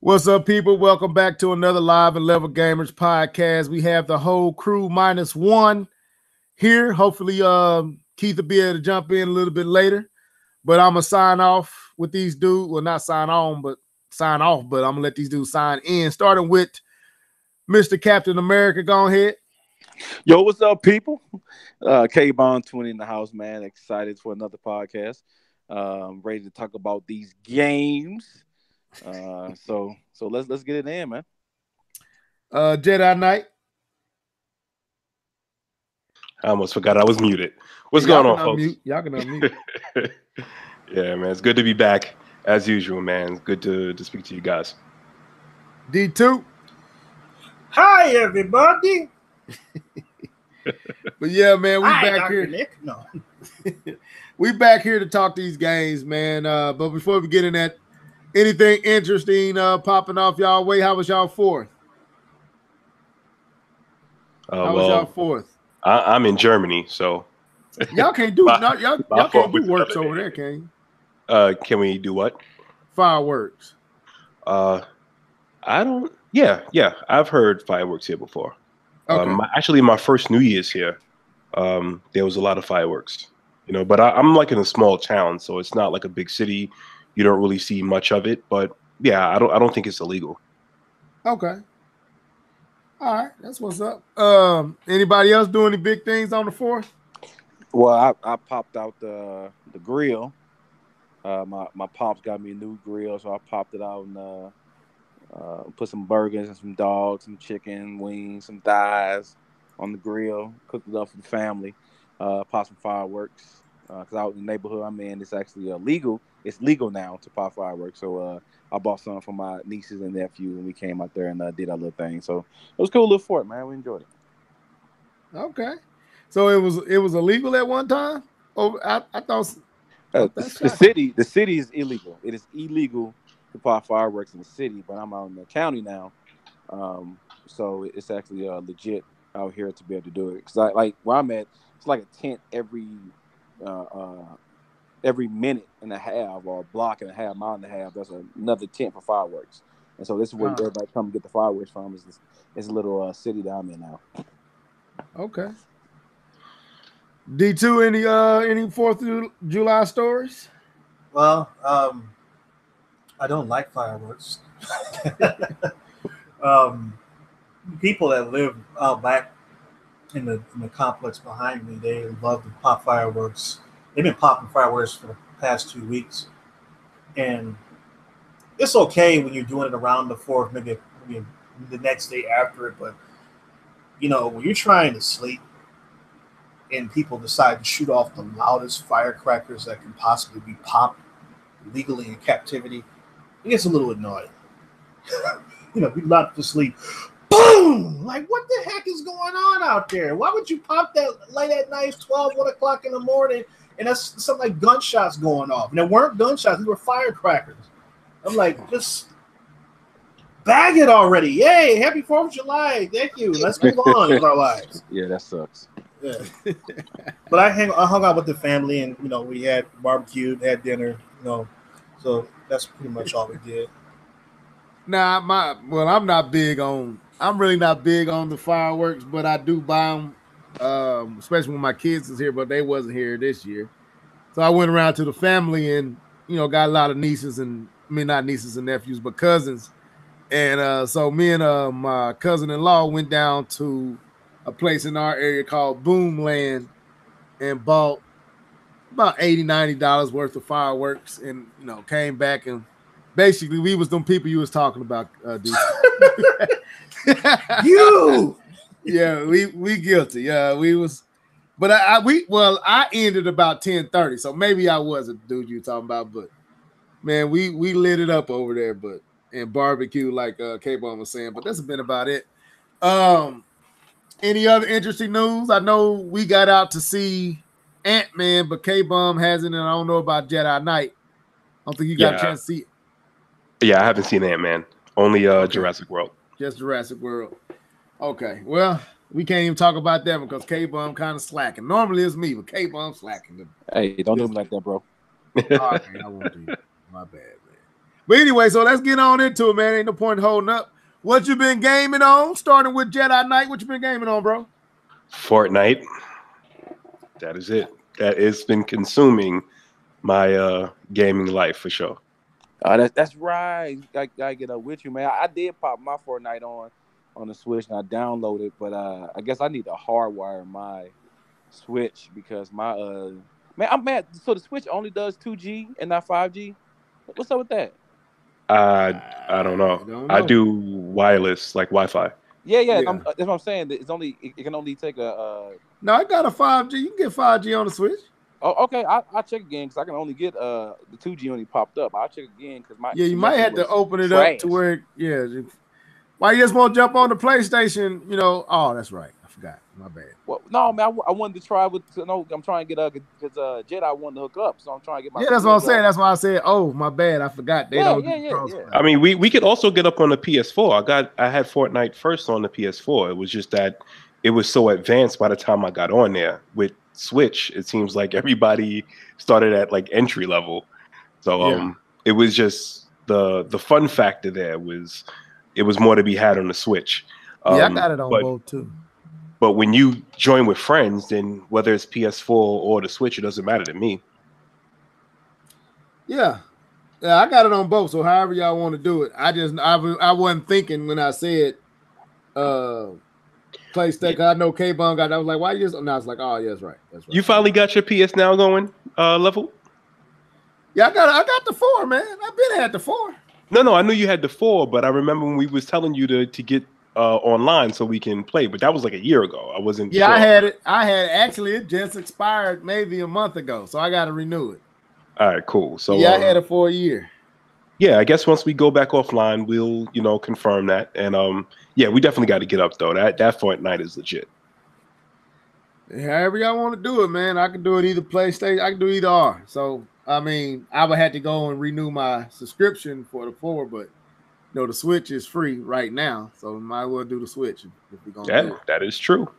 What's up, people? Welcome back to another Live and Level Gamers podcast. We have the whole crew minus one here. Hopefully, Keith will be able to jump in a little bit later. But I'm going to sign off with these dudes. Well, not sign on, but sign off. But I'm going to let these dudes sign in. Starting with Mr. Captain America. Go ahead. Yo, what's up, people? K-Bond 20 in the house, man. Excited for another podcast. Ready to talk about these games. So let's get it in, man. Jedi Knight. I almost forgot I was muted. What's going on, folks? Y'all can unmute. Yeah, man. It's good to be back as usual, man. It's good to speak to you guys. D2. Hi, everybody. But yeah, man, we back Dr. here. Nick. No. We back here to talk these games, man. But before we get in that, anything interesting popping off y'all way? How was y'all fourth? How was y'all fourth? I'm in Germany, so y'all can't do y'all can't do works over there, can you? Can we do what? Fireworks. I don't. Yeah. I've heard fireworks here before. Okay. Actually, my first New Year's here, there was a lot of fireworks. But I'm like in a small town, so it's not like a big city. You don't really see much of it, but yeah, I don't think it's illegal. Okay. All right, that's what's up. Anybody else doing any big things on the 4th? Well, I popped out the grill. My pops got me a new grill, so I popped it out and put some burgers and some dogs, some chicken wings, some thighs on the grill. Cooked it up for the family. Popped some fireworks. Because out in the neighborhood I'm in, it's actually legal. It's legal now to pop fireworks. So I bought some for my nieces and nephew, and we came out there and did our little thing. So it was a cool little fort, man. We enjoyed it. Okay. So it was illegal at one time? Oh, I thought the city is illegal. It is illegal to pop fireworks in the city, but I'm out in the county now. So it's actually legit out here to be able to do it. Because like where I'm at, it's like a tent every minute and a half or a block and a half, mile and a half. There's another tent for fireworks, and so this is where everybody come get the fireworks from. Is this little city that I'm in now? Okay. D2, any 4th of July stories? Well, I don't like fireworks. People that live out back in the complex behind me, they love to pop fireworks. They've been popping fireworks for the past 2 weeks, and it's okay when you're doing it around the 4th, maybe the next day after it. But when you're trying to sleep and people decide to shoot off the loudest firecrackers that can possibly be popped legally in captivity, it gets a little annoying. We locked to sleep. Boom! Like, what the heck is going on out there? Why would you pop that late at night, 12, 1 o'clock in the morning, and that's something like gunshots going off? And they weren't gunshots, these were firecrackers. I'm like, just bag it already. Yay, happy 4th of July. Thank you. Let's move on with our lives. Yeah, that sucks. Yeah. But I hung out with the family, and, we had barbecued, had dinner, so that's pretty much all we did. Nah, I'm really not big on the fireworks, but I do buy them, especially when my kids is here, but they wasn't here this year. So I went around to the family and, got a lot of not nieces and nephews, but cousins. And so me and my cousin-in-law went down to a place in our area called Boomland and bought about $80, $90 worth of fireworks and, came back and basically we was them people you was talking about, You. Yeah, we guilty. Yeah, we was, but I ended about 10:30, so maybe I wasn't the dude you talking about, but man, we lit it up over there, and barbecue like K-Bone was saying, but that's been about it. Any other interesting news? I know we got out to see Ant-Man, but K-Bum hasn't, and I don't know about Jedi Knight. I don't think you got a chance to see it. Yeah, I haven't seen Ant-Man. Only Jurassic World. Just Jurassic World. Okay, well, we can't even talk about that because K-Bum kind of slacking. Normally it's me, but K-Bum slacking. Hey, don't do me like that, bro. All right, I won't do it. My bad, man. But anyway, so let's get on into it, man. Ain't no point in holding up. What you been gaming on? Starting with Jedi Knight. What you been gaming on, bro? Fortnite. That is it. That has been consuming my gaming life for sure. That's right. Gotta get up with you, man. I did pop my Fortnite on the Switch and I downloaded, but I guess I need to hardwire my Switch because my man, I'm mad. So the Switch only does 2G and not 5G. What's up with that? I don't know. I do wireless, like Wi-Fi. Yeah. That's what I'm saying. It can only take a. No, I got a 5G. You can get 5G on the Switch. Oh, okay. I'll check again because I can only get the 2G only popped up. I'll check again because my you might have to open it up to where Why you just won't jump on the PlayStation? You know. Oh, that's right. I forgot. My bad. Well, no, man. I wanted to try with. No, I'm trying to get because Jedi wanted to hook up, so I'm trying to get my. Yeah, that's what I'm saying. That's why I said, oh, my bad. I forgot. They don't. Yeah. I mean, we could also get up on the PS4. I had Fortnite first on the PS4. It was just that it was so advanced by the time I got on there. With Switch, it seems like everybody started at like entry level. So it was just the fun factor there was it was more to be had on the Switch. I got it on both too. But when you join with friends, then whether it's PS4 or the Switch, it doesn't matter to me. Yeah, I got it on both. So however y'all want to do it, I wasn't thinking when I said PlayStation. I know K-Bone got. I was like, why you just? And I was like, oh yeah, that's right. You finally got your PS Now going, Level? Yeah, I got the 4, man. I've been at the 4. No, I knew you had the 4, but I remember when we was telling you to get online so we can play, but that was like a year ago. I wasn't. Yeah, sure. I had it. Actually it just expired maybe a month ago, so I got to renew it. All right, cool. So I had it for a year. Yeah, I guess once we go back offline, we'll confirm that. And we definitely got to get up though. That Fortnite is legit. However y'all want to do it, man. I can do it either PlayStation. I can do either or. So I mean, I would have to go and renew my subscription for the 4, but the Switch is free right now, so we might as well do the Switch if we're gonna do it. That is true.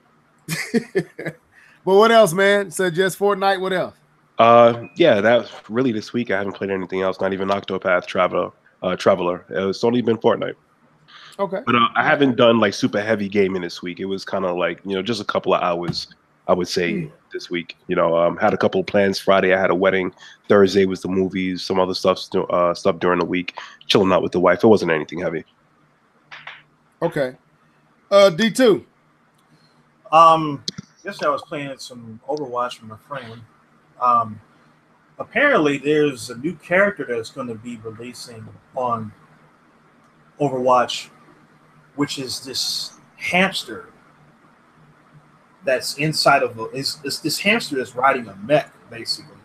But what else, man? So just Fortnite. What else? That's really this week. I haven't played anything else. Not even Octopath Traveler. It's only been Fortnite. Okay. But I haven't done like super heavy gaming this week. It was kind of like just a couple of hours. I would say this week. Had a couple of plans. Friday I had a wedding. Thursday was the movies. Some other stuff during the week. Chilling out with the wife. It wasn't anything heavy. Okay. D2. Yesterday I was playing some Overwatch with my friend. Apparently there's a new character that's going to be releasing on Overwatch, which is this hamster that's inside of this hamster is riding a mech, basically.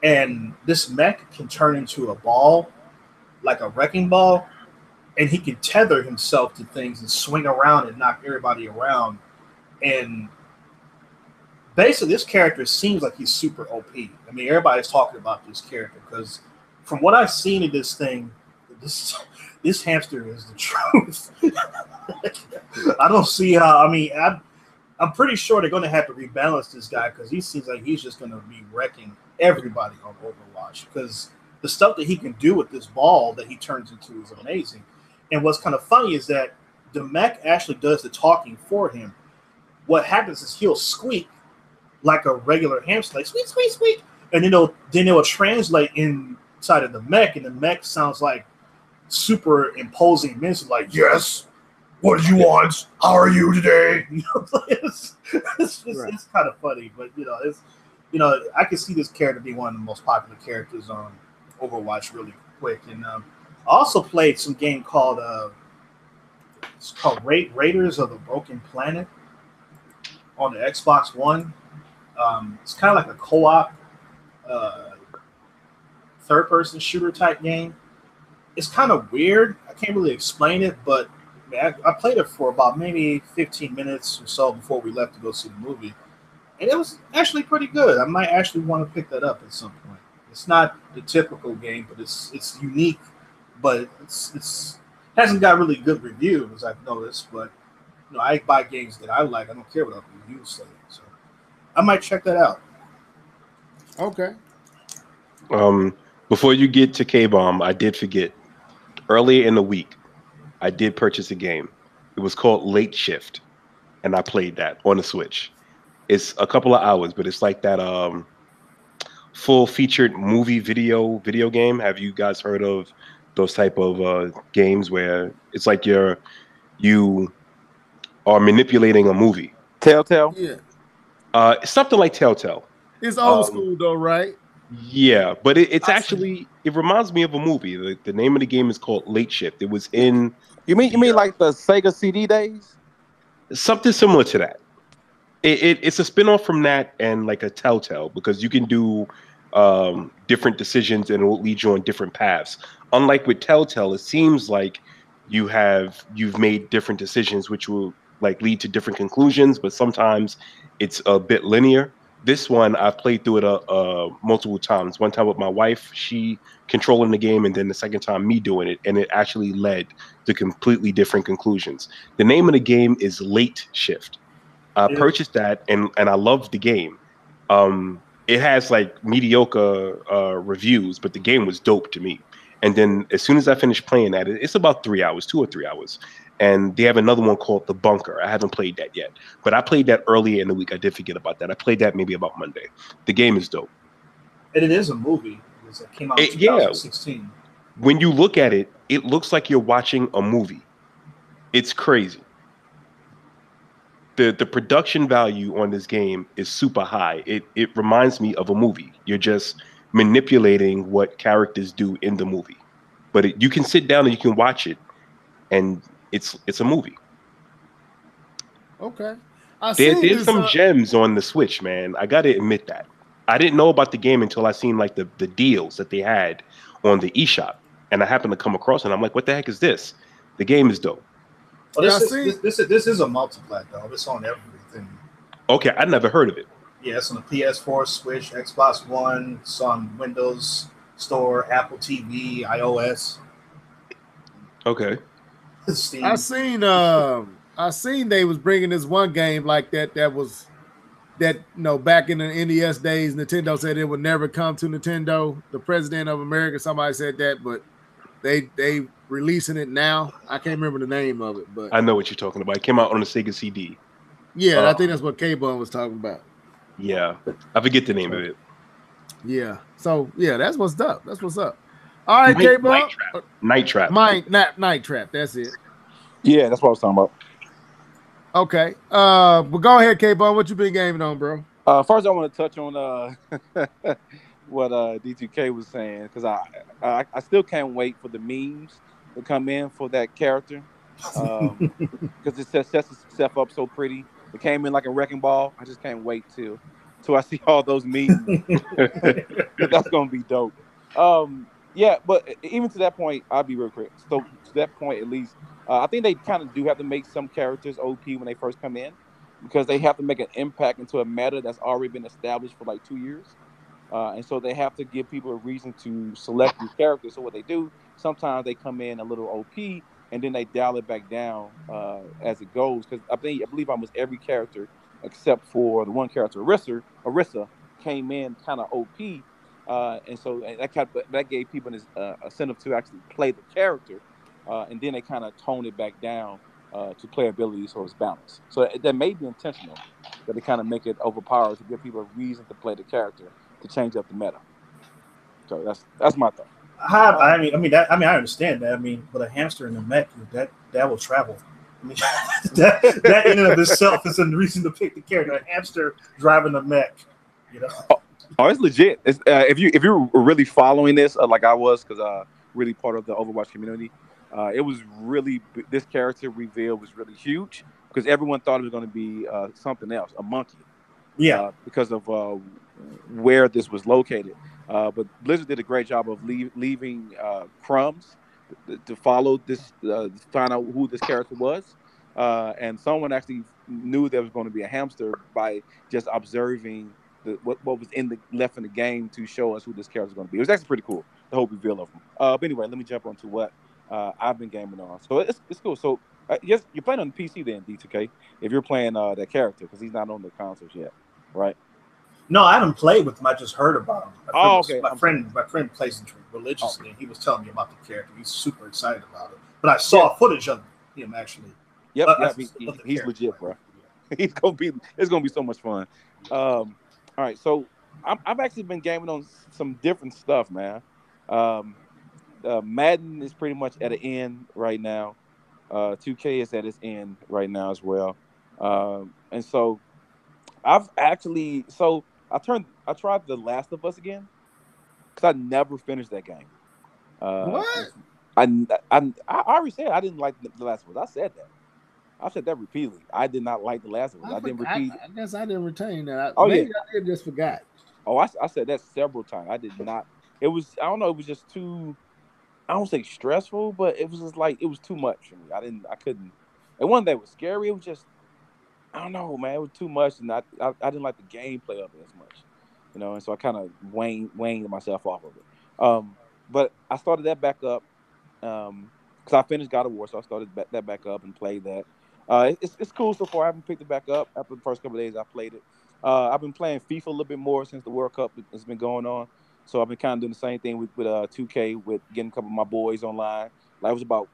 And this mech can turn into a ball, like a wrecking ball, and he can tether himself to things and swing around and knock everybody around. And basically, this character seems like he's super OP. I mean, everybody's talking about this character because from what I've seen of this thing, this hamster is the truth. I don't see how. I mean, I'm pretty sure they're going to have to rebalance this guy because he seems like he's just going to be wrecking everybody on Overwatch because the stuff that he can do with this ball that he turns into is amazing. And what's kind of funny is that the mech actually does the talking for him. What happens is he'll squeak like a regular hamster, like squeak, squeak, squeak, and then it'll translate inside of the mech, and the mech sounds like super imposing, menacing, like yes. What do you want? How are you today? It's kind of funny, but I can see this character being one of the most popular characters on Overwatch really quick. And I also played some game called Raiders of the Broken Planet on the Xbox One. It's kind of like a co-op third-person shooter type game. It's kind of weird. I can't really explain it, but I played it for about maybe 15 minutes or so before we left to go see the movie, and it was actually pretty good. I might actually want to pick that up at some point. It's not the typical game, but it's unique, but it's hasn't got really good reviews, I've noticed. But I buy games that I like. I don't care what other reviews say, so I might check that out. Okay. Before you get to K-Bomb, I did forget. earlier in the week, I did purchase a game. It was called Late Shift, and I played that on the Switch. It's a couple of hours, but it's like that full featured movie video game. Have you guys heard of those type of games where it's like you are manipulating a movie? Telltale. Yeah, Something like Telltale. it's old Um, school though, right? Yeah, but it's I see. actually it reminds me of a movie. The name of the game is called Late Shift. It was in You the mean like the Sega CD days? something similar to that. It's a spin-off from that and like a Telltale because you can do different decisions and it will lead you on different paths. Unlike with Telltale, it seems like you've made different decisions which will like lead to different conclusions, but sometimes it's a bit linear. This one I've played through it multiple times. One time with my wife, she controlling the game, and then the second time me doing it, and it actually led to completely different conclusions. The name of the game is Late Shift. I Yeah. purchased that and I loved the game. It has like mediocre reviews, but the game was dope to me. And then as soon as I finished playing that, it's about 3 hours, 2 or 3 hours. And they have another one called The Bunker. I haven't played that yet, but I played that earlier in the week. I did forget about that. I played that maybe about Monday. The game is dope. And it is a movie. It came out in Yeah, 2016. when you look at it, it looks like you're watching a movie. It's crazy. The production value on this game is super high. It reminds me of a movie. You're just manipulating what characters do in the movie, but you can sit down and you can watch it, and it's a movie. Okay. I There, seen there's this. some gems on the Switch, man. I gotta admit that. I didn't know about the game until I seen like the deals that they had on the eShop, and I happened to come across it. And I'm like, what the heck is this? The game is dope. Oh, Yeah, I this see. is this is a multiplat though. It's on everything. Okay, I never heard of it. Yeah, it's on the PS4, Switch, Xbox One. It's on Windows Store, Apple TV, iOS, Okay. Steam. I seen they was bringing this one game like that was that back in the NES days. Nintendo said it would never come to Nintendo. The president of America, somebody said that, but they releasing it now. I can't remember the name of it, but I know what you're talking about. It came out on the Sega CD. yeah, I Uh, think that's what K-Bun was talking about. Yeah, I forget the name of it. Yeah. So yeah, that's what's up. That's what's up. All right, Night K-Bun. Trap. Night Trap. Night Trap. That's it. Yeah, that's what I was talking about. Okay. But go ahead, K-Bun. What you been gaming on, bro? First, I want to touch on what D2K was saying because I still can't wait for the memes to come in for that character because it sets itself up so pretty. It came in like a wrecking ball. I just can't wait till I see all those memes. That's gonna be dope. Yeah, but even to that point, I'll be real quick. So to that point, at least, I think they kind of do have to make some characters OP when they first come in because they have to make an impact into a meta that's already been established for like 2 years. And so they have to give people a reason to select these characters. So what they do, sometimes they come in a little OP and then they dial it back down as it goes. Because I believe almost every character except for the one character, Orisa came in kind of OP. And so that gave people an incentive to actually play the character. And then they kind of tone it back down to playability so it's balanced. So that may be intentional, that they kind of make it overpowered to give people a reason to play the character to change up the meta. So that's my thought. I understand that. I mean, but a hamster in a mech that will travel. I mean, that in and of itself is a reason to pick the character. A hamster driving a mech, you know. Oh, it's legit. It's, if you're really following this, like I was, because really part of the Overwatch community, it was really this character reveal was really huge because everyone thought it was going to be something else, a monkey. Yeah, because of where this was located. But Blizzard did a great job of leaving crumbs to follow this, to find out who this character was. And someone actually knew there was going to be a hamster by just observing what was left in the game to show us who this character was going to be. It was actually pretty cool, the whole reveal of him. But anyway, let me jump on to what I've been gaming on. So it's cool. So yes, you're playing on the PC then, D2K, if you're playing that character, because he's not on the consoles yet, right? No, I haven't played with him. I just heard about him. Okay. My friend plays him religiously, and he was telling me about the character. He's super excited about it. But I saw footage of him actually. Yep. He's legit, bro. It's gonna be so much fun. All right, so I've actually been gaming on some different stuff, man. Madden is pretty much at an end right now. 2K is at its end right now as well. And so I tried The Last of Us again because I never finished that game. What? I already said I didn't like The Last of Us. I said that. I've said that repeatedly. I did not like The Last of Us. I didn't repeat. I guess I didn't retain that. Maybe I did, just forgot. Oh, I said that several times. I did not. It was, I don't know, it was just too, I don't say stressful, but it was just like, it was too much for me. I couldn't. And one day it was scary. It was just, I don't know, man. It was too much, and I didn't like the gameplay of it as much, and so I kind of waned myself off of it. But I started that back up because I finished God of War, so I started that back up and played that. It's cool so far. I haven't picked it back up after the first couple of days I played it. I've been playing FIFA a little bit more since the World Cup has been going on. So I've been kind of doing the same thing with 2K, with getting a couple of my boys online. Like, it was about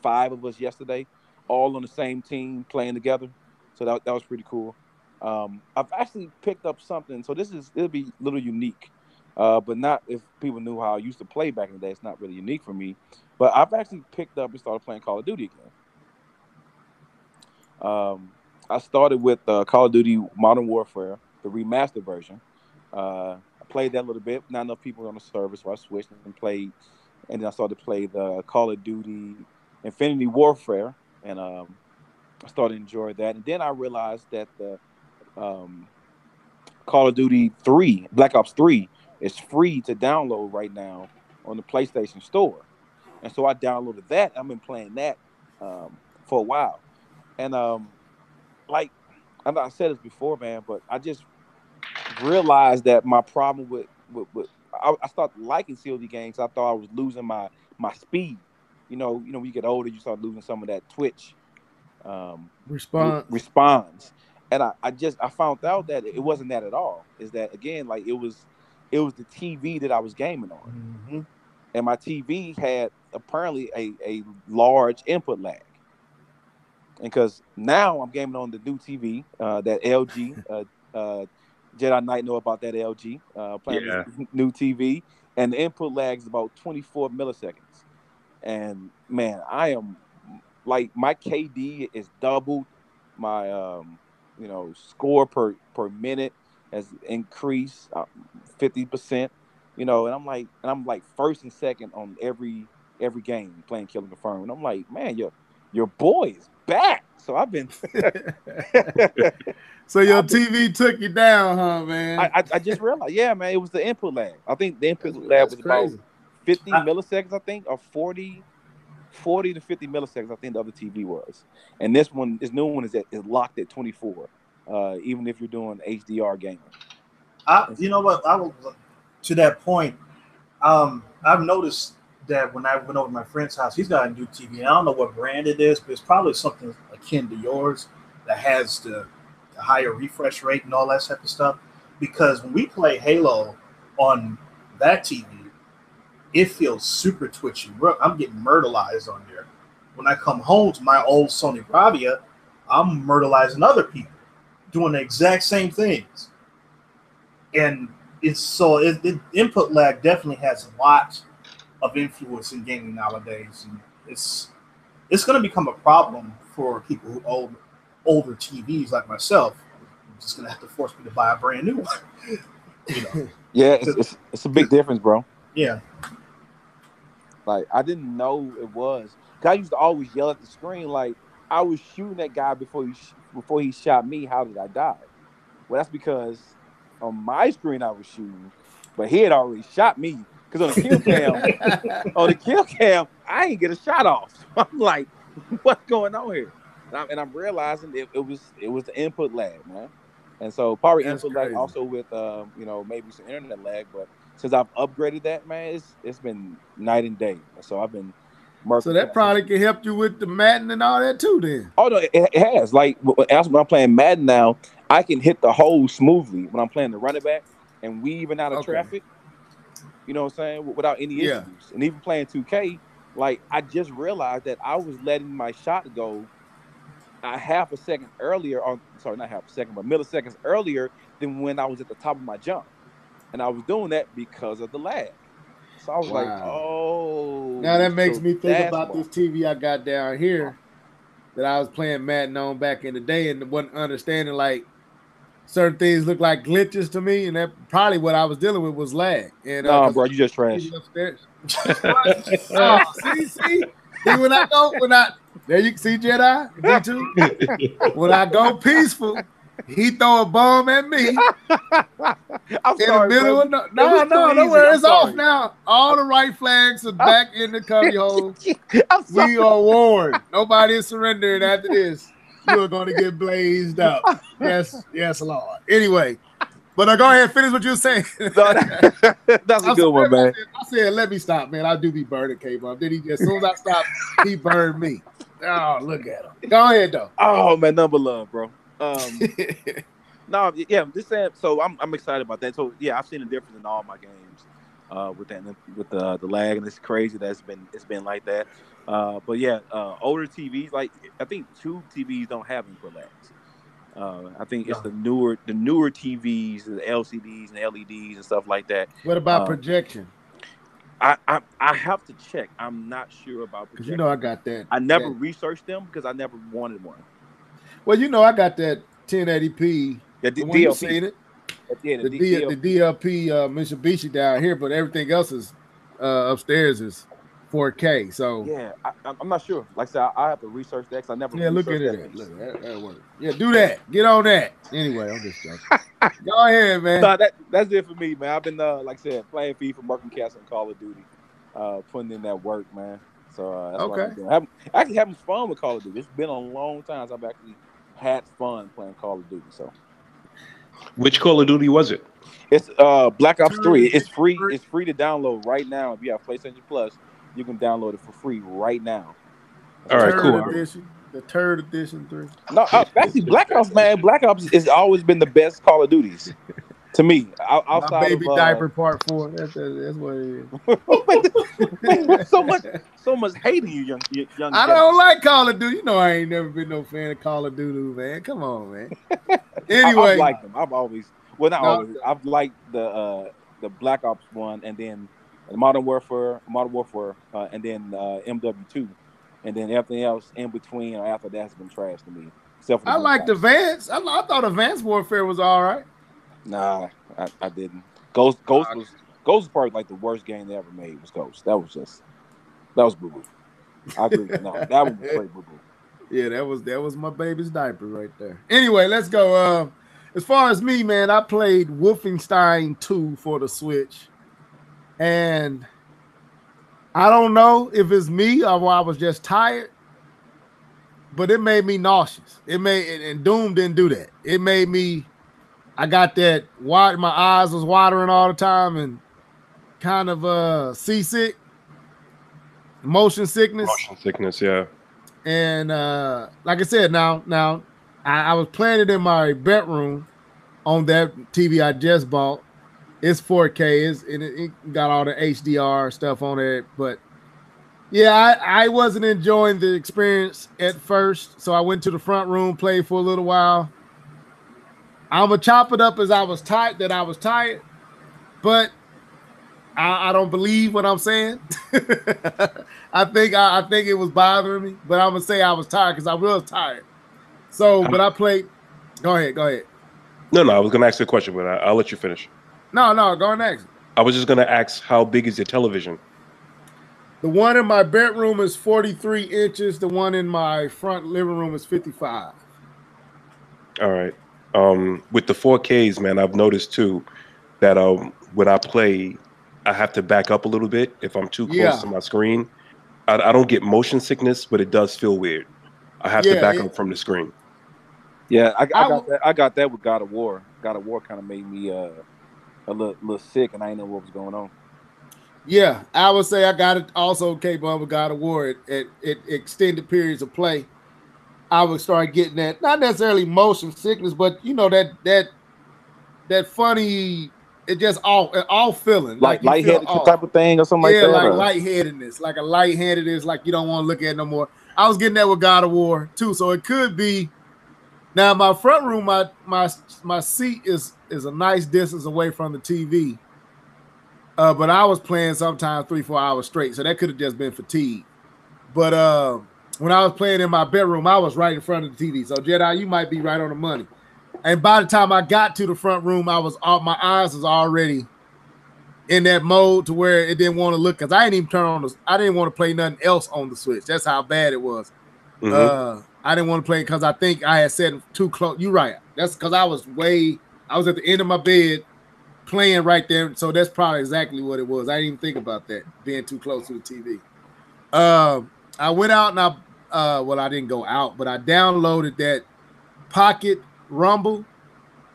5 of us yesterday, all on the same team playing together. So that was pretty cool. I've actually picked up something. So it'll be a little unique, but not if people knew how I used to play back in the day. It's not really unique for me. But I've actually picked up and started playing Call of Duty again. I started with Call of Duty Modern Warfare, the remastered version. I played that a little bit. Not enough people on the server, so I switched and played. And then I started to play the Call of Duty Infinity Warfare, and I started to enjoy that. And then I realized that the Call of Duty 3, Black Ops 3, is free to download right now on the PlayStation Store. And so I downloaded that. I've been playing that for a while. And like I said this before, man, but I just realized that my problem with I started liking COD games. I thought I was losing my speed. When you get older, you start losing some of that twitch response. And I found out that it wasn't that at all. Is that, again, like, it was the TV that I was gaming on, Mm-hmm. and my TV had apparently a large input lag. And because now I'm gaming on the new TV, that LG, Jedi Knight know about that LG, playing this new TV, and the input lag is about 24 milliseconds. And man, I am, like, my KD is doubled. My score per minute has increased 50%. And I'm like first and second on every game playing Kill and Confirm. And I'm like, man, your boy is back. So I've been. So your TV took you down, huh, man? I just realized, yeah, man, it was the input lag. I think the input lag was crazy. About 50 milliseconds, I think, or 40 to 50 milliseconds, I think the other TV was. And this new one is locked at 24, even if you're doing HDR gaming. You know what? I will, to that point, I've noticed that when I went over to my friend's house, he's got a new TV. I don't know what brand it is, but it's probably something akin to yours that has the higher refresh rate and all that type of stuff. Because when we play Halo on that TV, it feels super twitchy. I'm getting myrtleized on there. When I come home to my old Sony Bravia, I'm myrtleizing other people doing the exact same things. And input lag definitely has a lot of influence in gaming nowadays, and it's going to become a problem for people who own older TVs like myself. I'm just going to have to force me to buy a brand new one. Yeah, it's a big difference, bro. Yeah. Like, I didn't know it was. Cause I used to always yell at the screen like I was shooting that guy before he shot me. How did I die? Well, that's because on my screen I was shooting, but he had already shot me. Because on the kill cam, I ain't get a shot off. So I'm like, what's going on here? And I'm realizing it was the input lag, man. And so probably that's input crazy. Lag also with maybe some internet lag, but since I've upgraded that, man, it's been night and day. And so I've been So that probably can help you with the Madden and all that too, then. Oh no, it has. Like, as when I'm playing Madden now, I can hit the hole smoothly when I'm playing the running back and weaving out of traffic. You know what I'm saying? Without any issues. And even playing 2K, like I just realized that I was letting my shot go a half a second earlier not half a second, but milliseconds earlier than when I was at the top of my jump. And I was doing that because of the lag. So I was like, oh. Now that makes me think about this TV I got down here that I was playing Madden on back in the day and wasn't understanding like certain things look like glitches to me, and that probably what I was dealing with was lag. And no, bro, you just trash. See, when I there you can see Jedi D2. When I go peaceful, he throw a bomb at me. I'm sorry, the middle bro. No worry, it's off now. All the right flags are back in the cubby hole. We are warned. Nobody is surrendering after this. You are going to get blazed up. Yes, Lord. Anyway, but go ahead and finish what you were saying. That's a good one, man. I said, let me stop, man. I do be burning K-Bump. Then as soon as I stopped, he burned me. Oh, look at him. Go ahead, though. Oh, man, number love, bro. No, yeah, I'm just saying. So I'm excited about that. So yeah, I've seen a difference in all my games with the lag, and it's crazy that it's been like that. But yeah, older TVs, like I think Tube TVs don't have input lags. I think it's the newer TVs, the LCDs and LEDs and stuff like that. What about projection? I have to check. I'm not sure about projection. Because you know I got that. I never researched them because I never wanted one. Well, you know I got that 1080p. Yeah, DLP. Seen it? Yeah, the DLP Mitsubishi down here, but everything else is upstairs is 4K. So yeah, I'm not sure. Like I said, I have to research that because I never. Yeah, look at it. Look, that works. Yeah, do that. Get on that. Anyway, I'm just joking. Go ahead, man. No, that's it for me, man. I've been like I said, playing FIFA, Marking Castle, and Call of Duty, putting in that work, man. So that's what I'm doing. Actually having fun with Call of Duty. It's been a long time since I've actually had fun playing Call of Duty. So, which Call of Duty was it? It's Black Ops 3. It's free. It's free to download right now. If you have PlayStation Plus, you can download it for free right now. All right, cool. The third edition 3. No, actually, Black Ops, man. Black Ops has always been the best Call of Duties to me. Outside My baby of, diaper part 4. That's what it is. so much hating you, young. I don't like Call of Duty. You know, I ain't never been no fan of Call of Duty, man. Come on, man. Anyway, I've liked them. I've always, well, not always. I've liked the Black Ops 1, and then the Modern Warfare, and then MW2, and then everything else in between or after that's been trash to me. I liked Advanced. I thought Advanced Warfare was all right. Nah, I didn't. Ghost was probably like the worst game they ever made. Was Ghost. That was boo boo. I agree. No, that was straight boo boo. Yeah, that was my baby's diaper right there. Anyway, let's go. As far as me, man, I played Wolfenstein 2 for the Switch, and I don't know if it's me or I was just tired, but it made me nauseous. And Doom didn't do that. It made me. I got that my eyes was watering all the time and kind of seasick, motion sickness. Motion sickness, yeah. And like I said, now I was playing it in my bedroom on that TV I just bought. It's 4K. It got all the HDR stuff on it, but yeah, I wasn't enjoying the experience at first, so I went to the front room, played for a little while. I'm gonna chop it up as I was tired, but I don't believe what I'm saying. I think it was bothering me, but I'm gonna say I was tired because I was tired. So, but I played. Go ahead. No, I was gonna ask you a question, but I'll let you finish. No, go next. I was just gonna ask, how big is your television? The one in my bedroom is 43 inches. The one in my front living room is 55. All right. With the 4Ks, man, I've noticed too that when I play, I have to back up a little bit if I'm too close to my screen. I don't get motion sickness, but it does feel weird. I have to back up from the screen. Yeah, I got that with God of War. God of War kind of made me a little sick, and I didn't know what was going on. Yeah, I would say I got it also capable with God of War at extended periods of play. I would start getting that, not necessarily motion sickness, but that funny, it just all feeling Like like you feel lightheaded off. type of thing or something like Yeah, that. like Or? lightheadedness, like a lightheadedness, like you don't want to look at no more. I was getting that with God of War too, so it could be. Now my front room, my seat is a nice distance away from the TV, but I was playing sometimes 3-4 hours straight, so that could have just been fatigue. But when I was playing in my bedroom, I was right in front of the TV. So Jedi, you might be right on the money. And by the time I got to the front room, my eyes was already in that mode to where it didn't want to look, because I didn't even turn on I didn't want to play nothing else on the Switch. That's how bad it was. I didn't want to play because I think I had set too close. You're right. That's because I was at the end of my bed playing right there. So that's probably exactly what it was. I didn't even think about that, being too close to the TV. I went out and I didn't go out, but I downloaded that Pocket Rumble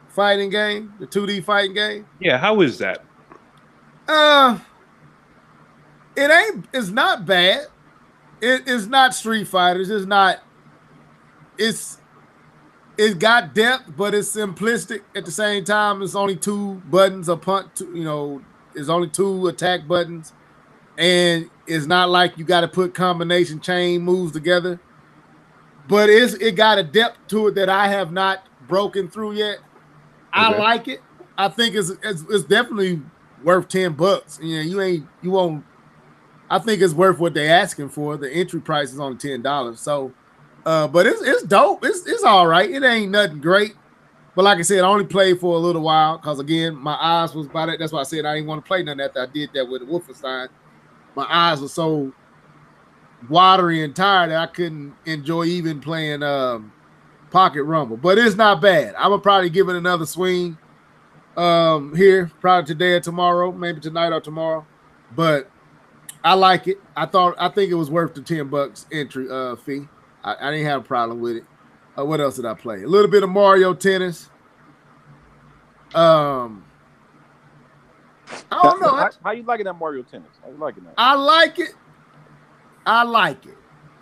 fighting game, the 2D fighting game. Yeah, how is that? It's not bad. It's not Street Fighters. It's got depth, but it's simplistic at the same time. It's only 2 buttons, a punt, there's only 2 attack buttons. And it's not like you got to put combination chain moves together. But it got a depth to it that I have not broken through yet. Okay. I like it. I think it's definitely worth $10. You won't. I think it's worth what they're asking for. The entry price is only $10. So, but it's dope. It's all right. It ain't nothing great. But like I said, I only played for a little while because again, my eyes was by that. That's why I said I didn't want to play none after I did that with Wolfenstein. My eyes were so watery and tired that I couldn't enjoy even playing Pocket Rumble. But it's not bad. I would probably give it another swing here, probably today or tomorrow, maybe tonight or tomorrow. But I like it. I think it was worth the $10 entry fee. I didn't have a problem with it. What else did I play? A little bit of Mario Tennis. I don't know. How you liking that Mario Tennis? How you liking that? I like it.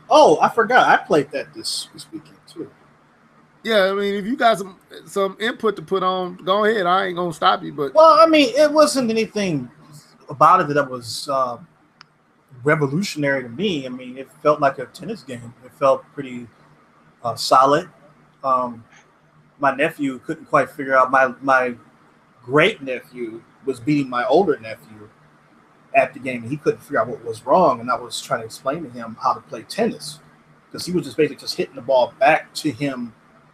Oh, I forgot. I played that this weekend too. Yeah, I mean, if you got some input to put on, go ahead. I ain't gonna stop you. But well, I mean, it wasn't anything about it that was revolutionary to me. I mean, it felt like a tennis game. It felt pretty solid. My nephew couldn't quite figure out. My great nephew was beating my older nephew at the game, and he couldn't figure out what was wrong. And I was trying to explain to him how to play tennis because he was just basically just hitting the ball back to him,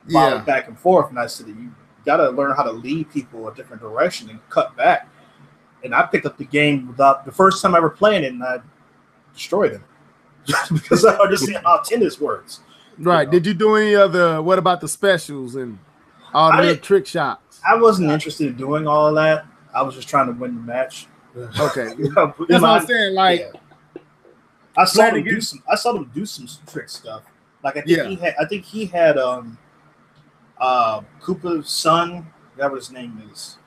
back and forth. And I said, you got to learn how to lead people a different direction and cut back. And I picked up the game without the first time I ever playing it, and I destroyed him because I understand how tennis works. Right. Did you do any other? What about the specials and all the trick shots? I wasn't interested in doing all of that. I was just trying to win the match. Okay, that's what I'm saying. Like, I saw them do some trick stuff. Like I think he had Koopa's son, whatever his name is.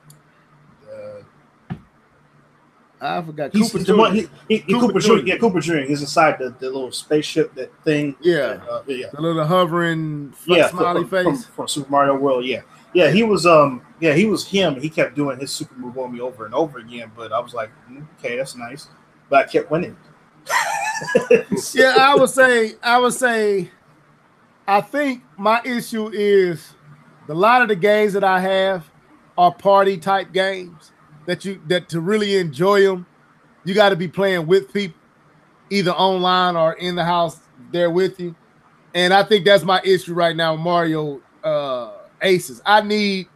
I forgot. Koopa Jr. Yeah, Koopa Jr. He's inside the little spaceship, that thing. Yeah, the little hovering smiley face from Super Mario World. Yeah, he was he was him. He kept doing his super move on me over and over again. But I was like, okay, that's nice. But I kept winning. Yeah, I would say, I think my issue is a lot of the games that I have are party type games that to really enjoy them, you got to be playing with people, either online or in the house there with you. And I think that's my issue right now, Mario Aces. I need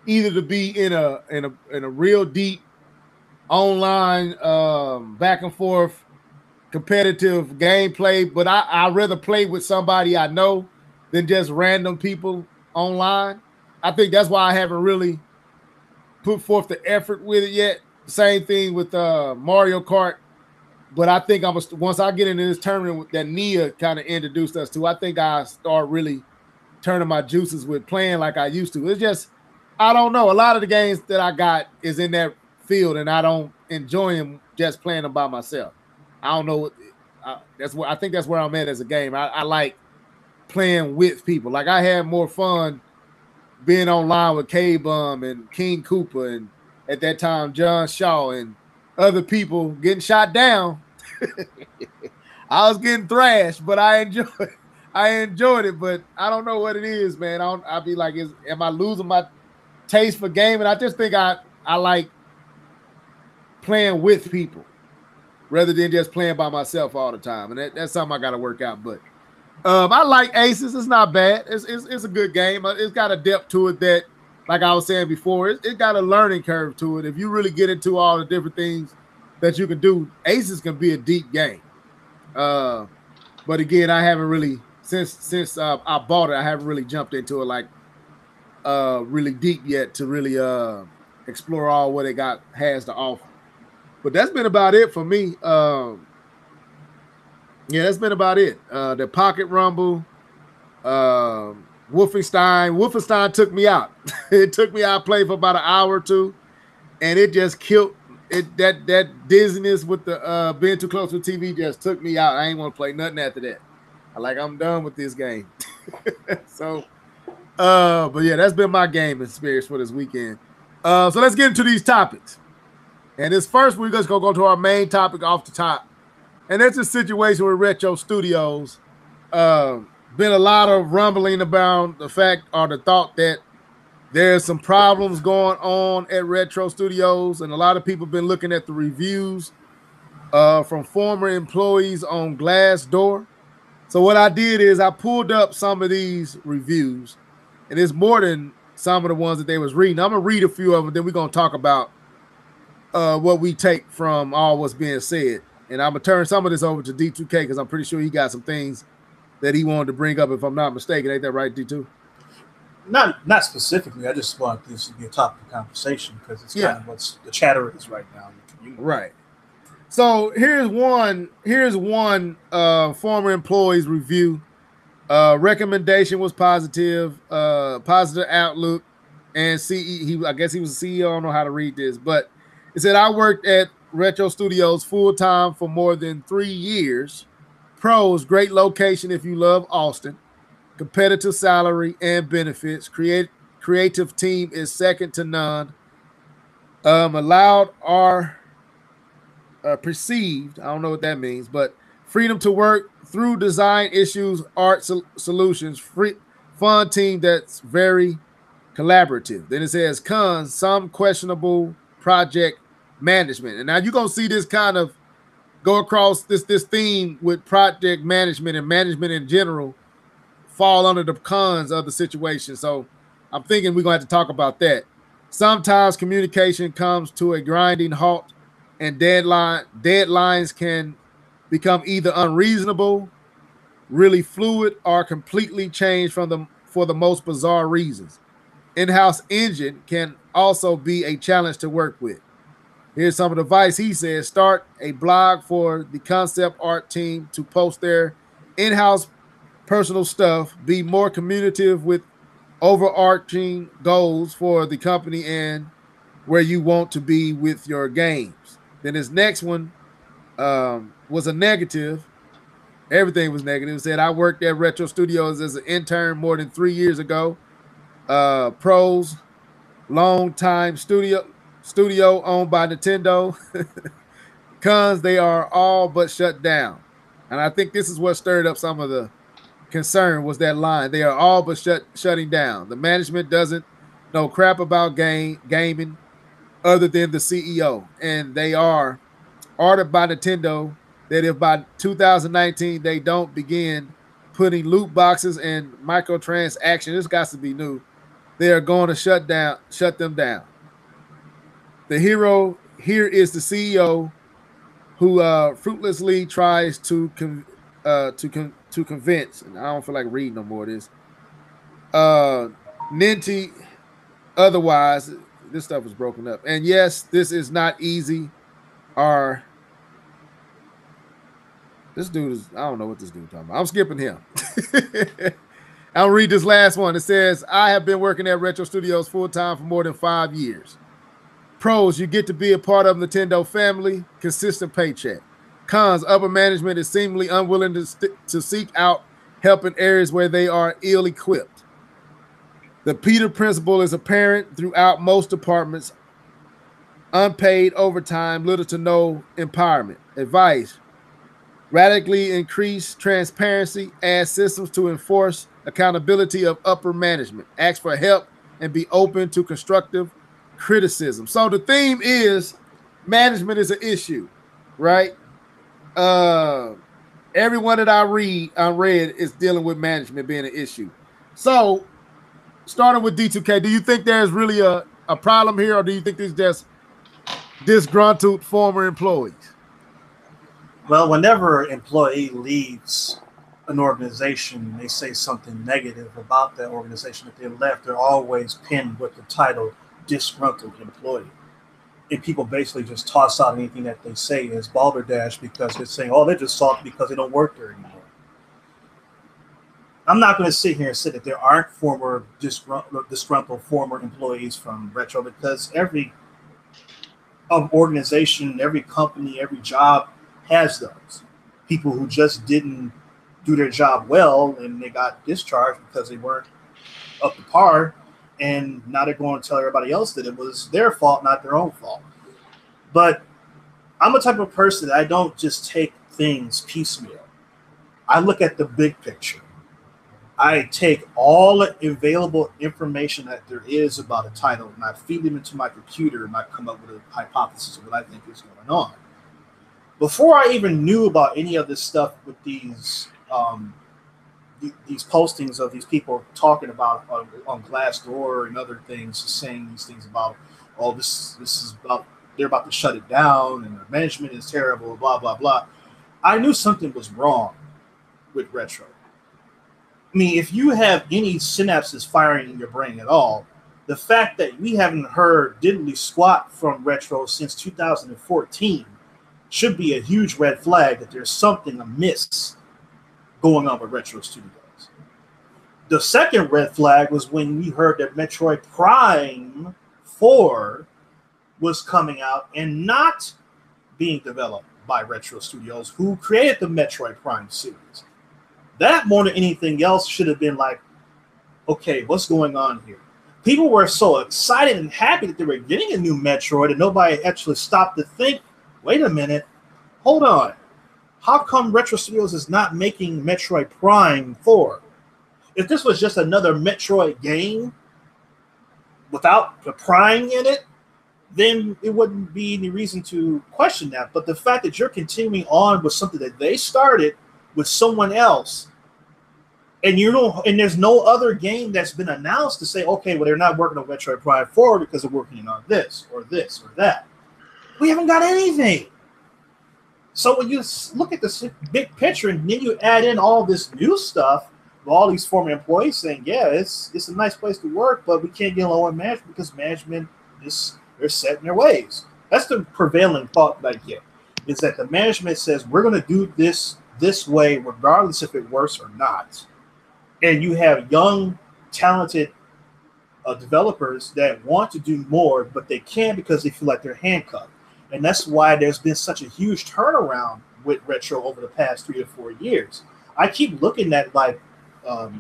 either to be in a real deep online back and forth competitive gameplay, but I rather play with somebody I know than just random people online. I think that's why I haven't really put forth the effort with it yet. Same thing with Mario Kart, but I think once I get into this tournament that Nia kind of introduced us to, I think I start really turning my juices with playing like I used to. It's just, I don't know. A lot of the games that I got is in that field, and I don't enjoy them just playing them by myself. I don't know. I think that's where I'm at as a game. I like playing with people. Like I had more fun being online with K-Bum and King Cooper and at that time John Shaw and other people getting shot down. I was getting thrashed, but I enjoyed it. But I don't know what it is, man. I'll be like, am I losing my taste for gaming? I just think I like playing with people rather than just playing by myself all the time. And that's something I got to work out. But I like Aces. It's not bad. It's a good game. It's got a depth to it that, like I was saying before, it got a learning curve to it. If you really get into all the different things that you can do, Aces can be a deep game. But again, I haven't really since I bought it, I haven't really jumped into it like really deep yet to really explore all what it has to offer. But that's been about it for me. Yeah, that's been about it. The Pocket Rumble, Wolfenstein took me out. It took me out, played for about an hour or two, and it just killed it. That dizziness with the being too close to the TV just took me out. I ain't want to play nothing after that. I'm done with this game. So, but yeah, that's been my game experience for this weekend. So let's get into these topics. And this first, we're just gonna go to our main topic off the top. And that's a situation with Retro Studios. Been a lot of rumbling about the fact or the thought that there's some problems going on at Retro Studios, and a lot of people been looking at the reviews from former employees on Glassdoor. So what I did is I pulled up some of these reviews, and it's more than some of the ones that they was reading. I'm gonna read a few of them, then we're gonna talk about what we take from all what's being said. And I'm going to turn some of this over to D2K because I'm pretty sure he got some things that he wanted to bring up, if I'm not mistaken. Ain't that right, D2? Not specifically. I just want this to be a topic of conversation because it's kind of what's the chatter is right now in the community. Right. So here's one former employee's review. Recommendation was positive outlook, and I guess he was a CEO. I don't know how to read this, but it said, I worked at Retro Studios full-time for more than 3 years. Pros, great location if you love Austin. Competitive salary and benefits. Creative team is second to none. Allowed or perceived, I don't know what that means, but freedom to work through design issues, art solutions. Fun team that's very collaborative. Then it says, cons, some questionable project management. And now you're going to see this kind of go across this theme with project management and management in general fall under the cons of the situation. So I'm thinking we're going to have to talk about that. Sometimes communication comes to a grinding halt and deadlines can become either unreasonable, really fluid, or completely changed for the most bizarre reasons. In-house engine can also be a challenge to work with. Here's some of the advice he says. Start a blog for the concept art team to post their in-house personal stuff. Be more communicative with overarching goals for the company and where you want to be with your games. Then his next one was a negative. Everything was negative. It said, I worked at Retro Studios as an intern more than 3 years ago. Pros, long time studio owned by Nintendo. Cons, they are all but shut down. And I think this is what stirred up some of the concern was that line. They are all but shutting down. The management doesn't know crap about gaming other than the CEO. And they are ordered by Nintendo that if by 2019 they don't begin putting loot boxes and microtransactions, this got to be new, they are going to shut them down. The hero here is the CEO who fruitlessly tries to convince, and I don't feel like reading no more of this. Ninty, otherwise, this stuff is broken up. And yes, this is not easy. This dude is, I don't know what this dude is talking about. I'm skipping him. I'll read this last one. It says, I have been working at Retro Studios full-time for more than 5 years. Pros, you get to be a part of Nintendo family, consistent paycheck. Cons, upper management is seemingly unwilling to seek out help in areas where they are ill-equipped. The Peter principle is apparent throughout most departments. Unpaid overtime, little to no empowerment. Advice: radically increase transparency, add systems to enforce accountability of upper management, ask for help, and be open to constructive criticism. So the theme is management is an issue, right? Everyone that I read is dealing with management being an issue. So starting with D2K, do you think there's really a problem here, or do you think it's just disgruntled former employees? Well, whenever an employee leaves an organization, they say something negative about that organization that they left, they're always pinned with the title disgruntled employee. And people basically just toss out anything that they say as balderdash because they're saying, oh, they're just salty because they don't work there anymore. I'm not going to sit here and say that there aren't former disgruntled former employees from Retro, because every organization, every company, every job has those people who just didn't do their job well and they got discharged because they weren't up to par, and now they're going to tell everybody else that it was their fault, not their own fault. But I'm a type of person that I don't just take things piecemeal. I look at the big picture. I take all the available information that there is about a title and I feed them into my computer and I come up with a hypothesis of what I think is going on. Before I even knew about any of this stuff with these postings of these people talking about on Glassdoor and other things, saying these things about, oh, this is about, they're about to shut it down and their management is terrible, blah, blah, blah. I knew something was wrong with Retro. I mean, if you have any synapses firing in your brain at all, the fact that we haven't heard diddly squat from Retro since 2014 should be a huge red flag that there's something amiss going on with Retro Studios. The second red flag was when we heard that Metroid Prime 4 was coming out and not being developed by Retro Studios, who created the Metroid Prime series. That, more than anything else, should have been like, okay, what's going on here? People were so excited and happy that they were getting a new Metroid and nobody actually stopped to think, wait a minute, hold on. How come Retro Studios is not making Metroid Prime 4? If this was just another Metroid game without the Prime in it, then it wouldn't be any reason to question that. But the fact that you're continuing on with something that they started with someone else, and and there's no other game that's been announced to say, okay, well, they're not working on Metroid Prime 4 because they're working on this or that. We haven't got anything. So when you look at this big picture and then you add in all this new stuff, all these former employees saying, yeah, it's a nice place to work, but we can't get along with management because management they're set in their ways. That's the prevailing thought that I get, is that the management says we're going to do this way regardless if it works or not. And you have young, talented developers that want to do more, but they can't because they feel like they're handcuffed. And that's why there's been such a huge turnaround with Retro over the past 3 to 4 years. I keep looking at like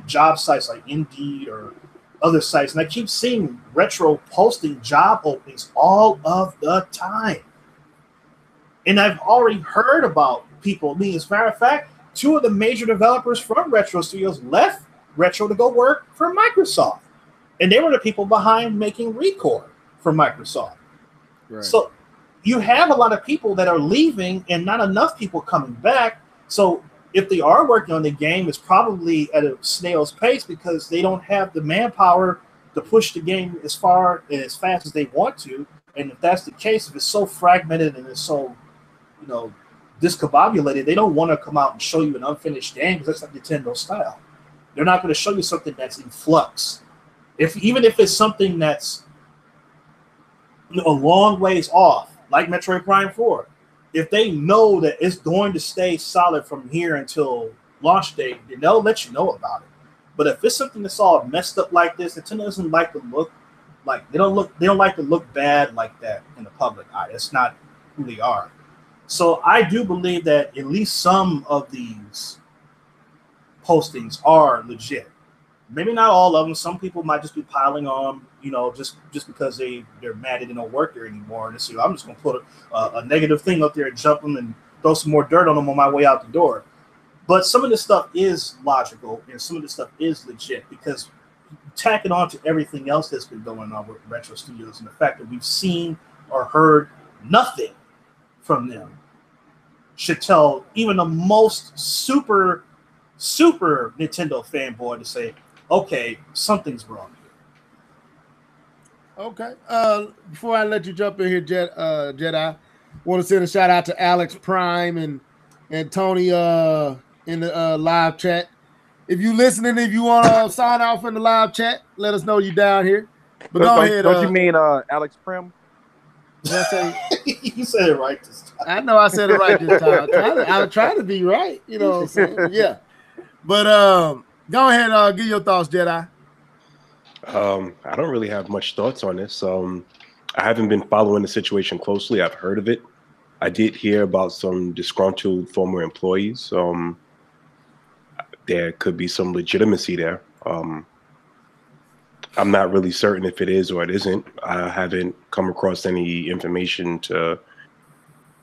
job sites like Indeed or other sites, and I keep seeing Retro posting job openings all of the time. And I've already heard about people. I mean, as a matter of fact, 2 of the major developers from Retro Studios left Retro to go work for Microsoft. And they were the people behind making Recore for Microsoft. Right. So you have a lot of people that are leaving and not enough people coming back. So if they are working on the game, it's probably at a snail's pace because they don't have the manpower to push the game as far and as fast as they want to. And if that's the case, if it's so fragmented and it's so, discombobulated, they don't want to come out and show you an unfinished game because that's like Nintendo style. They're not going to show you something that's in flux. Even if it's something that's a long ways off, like Metroid Prime 4, if they know that it's going to stay solid from here until launch date, then they'll let you know about it. But if it's something that's all messed up like this, Nintendo doesn't like to look like they don't like to look bad like that in the public eye. That's not who they are. So I do believe that at least some of these postings are legit. Maybe not all of them. Some people might just be piling on, just because they're mad they don't work there anymore. And so I'm just going to put a negative thing up there and jump them and throw some more dirt on them on my way out the door. But some of this stuff is logical and some of this stuff is legit, because tacking on to everything else that's been going on with Retro Studios and the fact that we've seen or heard nothing from them should tell even the most super Nintendo fanboy to say, okay, something's wrong here. Okay. Before I let you jump in here, Jedi, want to send a shout out to Alex Prime and Tony in the live chat. If you listening, if you want to sign off in the live chat, let us know you down here. But go ahead. Don't you mean Alex Prim? Did I say? You said it right this time. I know I said it right this time. I'm trying to be right. You know what I'm saying? Yeah. But go ahead, give your thoughts, Jedi. I don't really have much thoughts on this. I haven't been following the situation closely. I've heard of it. I did hear about some disgruntled former employees. There could be some legitimacy there. I'm not really certain if it is or it isn't. I haven't come across any information to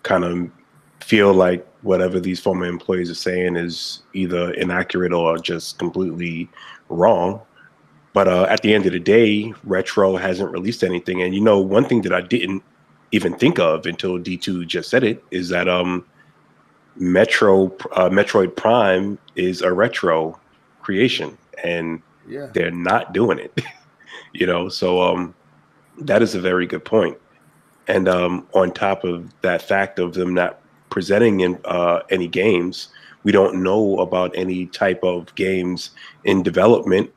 kind of feel like whatever these former employees are saying is either inaccurate or just completely wrong. But at the end of the day, Retro hasn't released anything. And one thing that I didn't even think of until D2 just said it is that Metroid Prime is a Retro creation, and they're not doing it. So that is a very good point. And on top of that fact of them not presenting any games, we don't know about any type of games in development.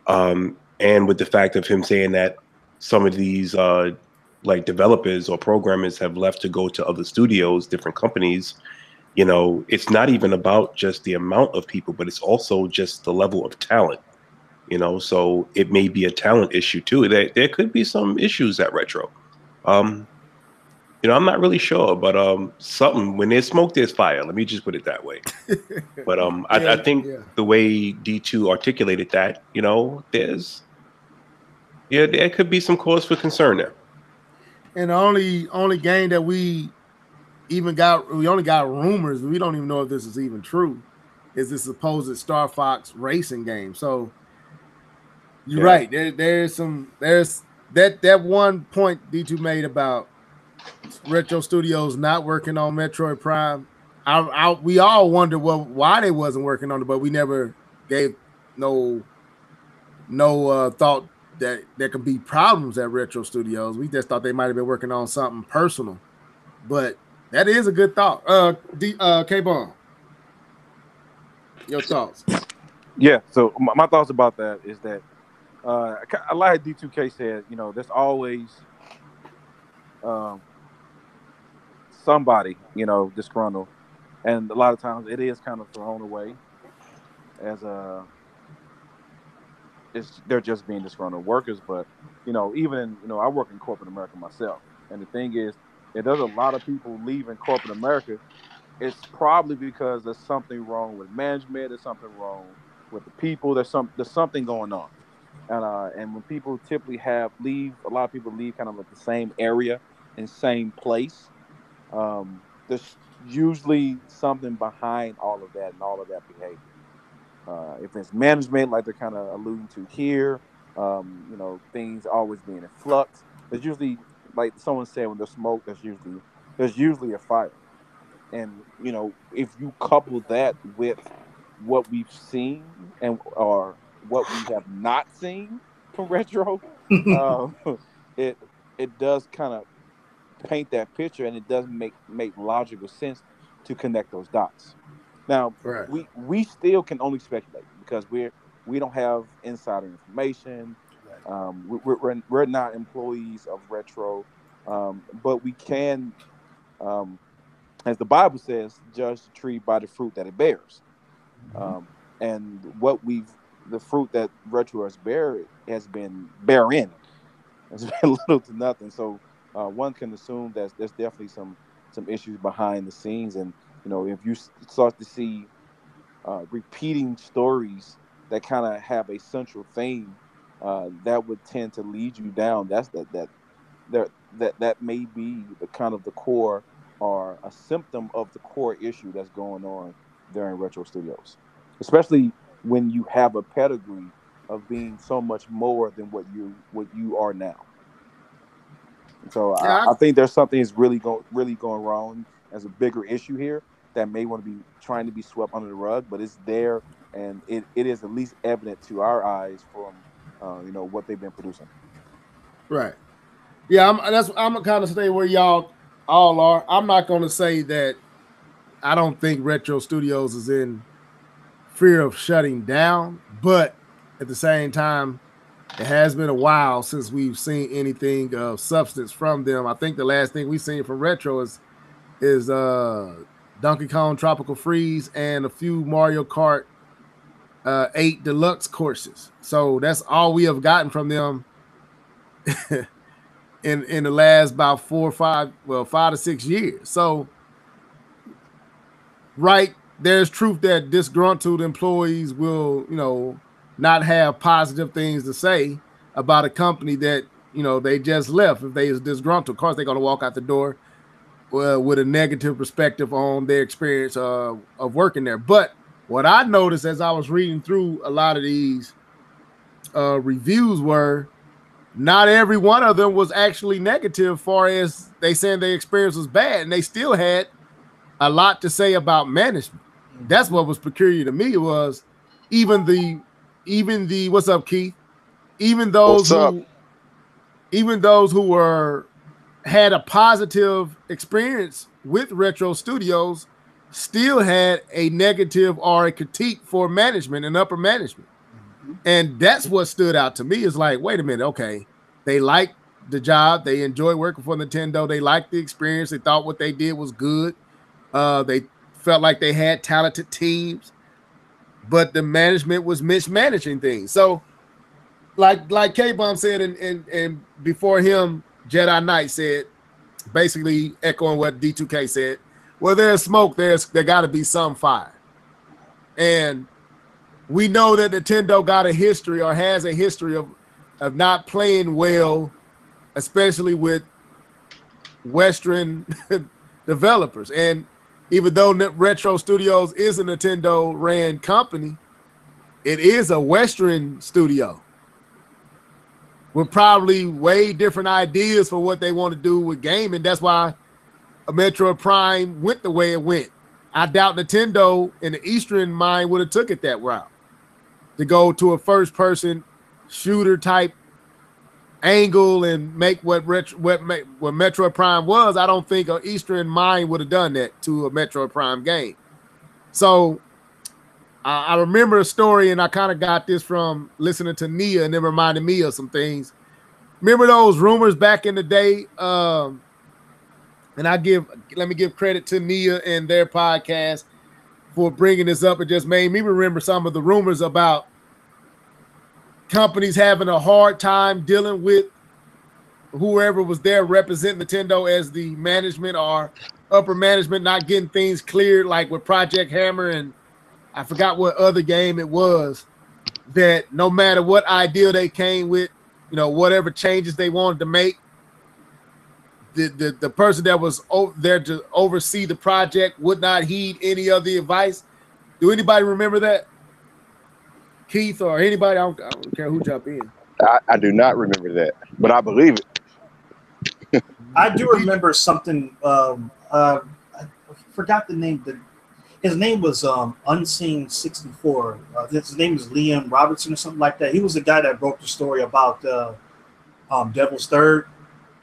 And with the fact of him saying that some of these like developers or programmers have left to go to other studios, different companies, it's not even about just the amount of people, but it's also just the level of talent. So it may be a talent issue too. There could be some issues at Retro. I'm not really sure, but something, when there's smoke, there's fire. Let me just put it that way. But I think the way D2 articulated that, there could be some cause for concern there. And the only game that we only got rumors. We don't even know if this is even true. Is this supposed Star Fox racing game? So you're right. There's that one point D2 made about Retro Studios not working on Metroid Prime. We all wonder why they wasn't working on it, but we never gave no thought that there could be problems at Retro Studios. We just thought they might have been working on something personal. But that is a good thought. K-Bon, your thoughts? Yeah, so my thoughts about that is that I like D2K said, there's always somebody, disgruntled. And a lot of times it is kind of thrown away as they're just being disgruntled workers. But, even, I work in corporate America myself. And the thing is, if there's a lot of people leaving corporate America, it's probably because there's something wrong with management. There's something wrong with the people. There's something going on. And when people typically leave, a lot of people leave kind of like the same area and same place. There's usually something behind all of that and all of that behavior. If it's management, like they're kind of alluding to here, things always being in flux. There's usually, like someone said, when there's smoke, there's usually a fire. And if you couple that with what we've seen or what we have not seen from Retro, it does kind of paint that picture, and it does make logical sense to connect those dots. Now, right. we still can only speculate because we don't have insider information. We're not employees of Retro, but we can, as the Bible says, judge the tree by the fruit that it bears. And the fruit that Retro has been bearing has been little to nothing. So one can assume that there's definitely some issues behind the scenes. And if you start to see repeating stories that kind of have a central theme, that would tend to lead you down. That may be the kind of the core or a symptom of the core issue that's going on there in Retro Studios, especially when you have a pedigree of being so much more than what you are now. And so Yeah, I think there's something that's really going wrong as a bigger issue here that may want to be trying to be swept under the rug, but it's there, and it is at least evident to our eyes from what they've been producing. right. Yeah, I'm kind of stay where y'all all are. I'm not going to say that I don't think Retro Studios is in fear of shutting down, but at the same time, it has been a while since we've seen anything of substance from them. I think the last thing we've seen from Retro is Donkey Kong Tropical Freeze and a few Mario Kart 8 Deluxe courses. So that's all we have gotten from them in the last about 5 to 6 years. So, right, there's truth that disgruntled employees will, not have positive things to say about a company that, they just left. If they is disgruntled, of course, they're going to walk out the door with a negative perspective on their experience of working there. But what I noticed as I was reading through a lot of these reviews were not every one of them was actually negative, far as they saying their experience was bad, and they still had a lot to say about management. That's what was peculiar to me, was even the what's up, Keith? Even those who had a positive experience with Retro Studios still had a negative or a critique for management and upper management. And that's what stood out to me, is like, wait a minute, okay, they liked the job, they enjoyed working for Nintendo, they liked the experience, they thought what they did was good, they felt like they had talented teams, but the management was mismanaging things. So like K-Bomb said, and before him, Jedi Knight said, basically echoing what D2K said, well, there's smoke, there got to be some fire. And we know that Nintendo got a history, or has a history of not playing well, especially with Western developers. And even though Retro Studios is a Nintendo-ran company, it is a Western studio with probably way different ideas for what they want to do with gaming. That's why Metroid Prime went the way it went. I doubt Nintendo in the Eastern mind would have took it that route, to go to a first-person shooter type angle and make what Metroid Prime was. I don't think an Eastern mind would have done that to a Metroid Prime game. So I remember a story, and I kind of got this from listening to Nia, and it reminded me of some things. Remember those rumors back in the day? And let me give credit to Nia and their podcast for bringing this up. It just made me remember some of the rumors about companies having a hard time dealing with whoever was there representing Nintendo as the management or upper management, not getting things cleared, like with Project Hammer, and I forgot what other game it was, that no matter what idea they came with, whatever changes they wanted to make, the person that was there to oversee the project would not heed any of the advice. Do anybody remember that? Keith or anybody? I don't care who jump in. I do not remember that, but I believe it. I do remember something. I forgot the name. His name was Unseen 64. His name is Liam Robertson or something like that. He was the guy that broke the story about Devil's Third.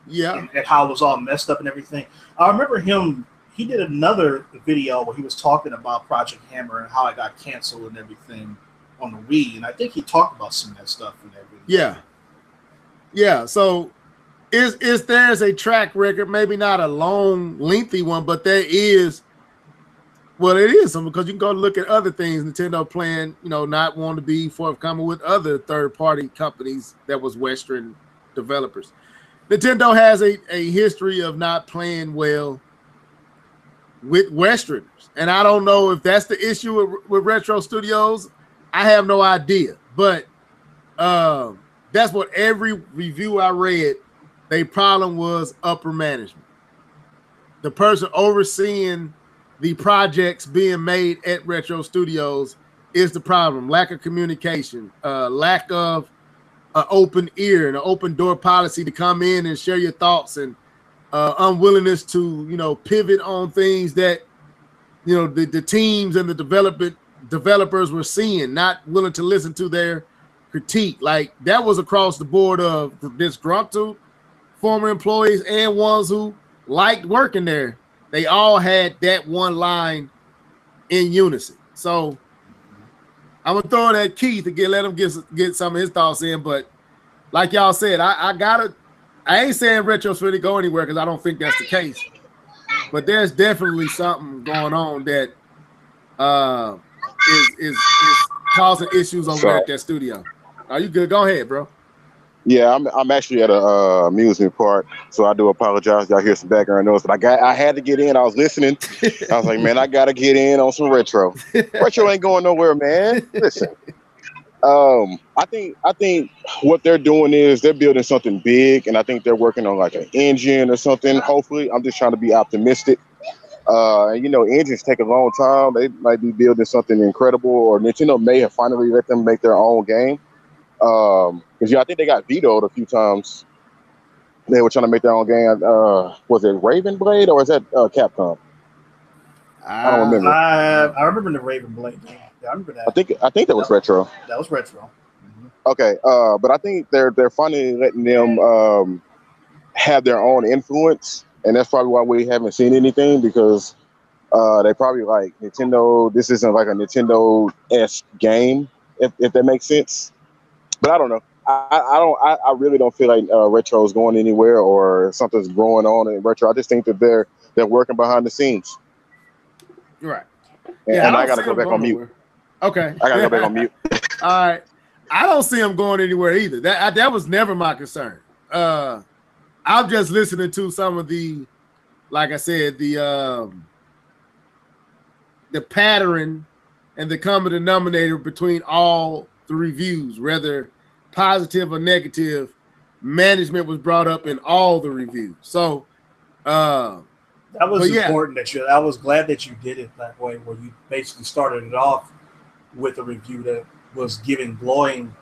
Yeah. And how it was all messed up and everything. I remember him. He did another video where he was talking about Project Hammer and how it got canceled and everything on the Wii. And I think he talked about some of that stuff in that video. Yeah. Yeah. So there's a track record, maybe not a long, lengthy one, but there is. Well, it is some, because you can go look at other things. Nintendo playing, not want to be forthcoming with other third-party companies that was Western developers. Nintendo has a history of not playing well with Westerners. And I don't know if that's the issue with Retro Studios. I have no idea. But that's what every review I read, their problem was upper management. The person overseeing the projects being made at Retro Studios is the problem. Lack of communication, lack of an open ear and an open door policy to come in and share your thoughts, and unwillingness to, pivot on things that, the teams and the developers were seeing, not willing to listen to their critique. Like, that was across the board of disgruntled former employees and ones who liked working there. They all had that one line in unison. So I'm gonna throw it at Keith to let him get some of his thoughts in. But like y'all said, I ain't saying Retro's really go anywhere because I don't think that's the case. But there's definitely something going on that is causing issues over there at that studio. Are you good? Go ahead, bro. Yeah, I'm actually at a amusement park, so I do apologize. Y'all hear some background noise, but I had to get in. I was listening. I was like, man, I gotta get in on some retro. Retro ain't going nowhere, man. Listen, I think what they're doing is they're building something big, and I think they're working on like an engine or something. Hopefully, I'm just trying to be optimistic. Engines take a long time. They might be building something incredible, or Nintendo may have finally let them make their own game. Because I think they got vetoed a few times. They were trying to make their own game. Was it Raven Blade or is that Capcom? I don't remember. I remember the Raven Blade game. Yeah, I remember that. I think that was Retro. That was Retro. Mm-hmm. Okay, but I think they're finally letting them have their own influence, and that's probably why we haven't seen anything, because they probably like Nintendo. This isn't like a Nintendo-esque game, if that makes sense. But I don't know. I really don't feel like Retro is going anywhere or something's going on in Retro. I just think that they're working behind the scenes. Right. And I gotta go back on mute. Okay. I gotta go back on mute. All right. I don't see them going anywhere either. That was never my concern. I'm just listening to some of the, like I said, the pattern and the common denominator between all the reviews, whether positive or negative. Management was brought up in all the reviews. So that was important I was glad that you did it that way, where you basically started it off with a review that was giving glowing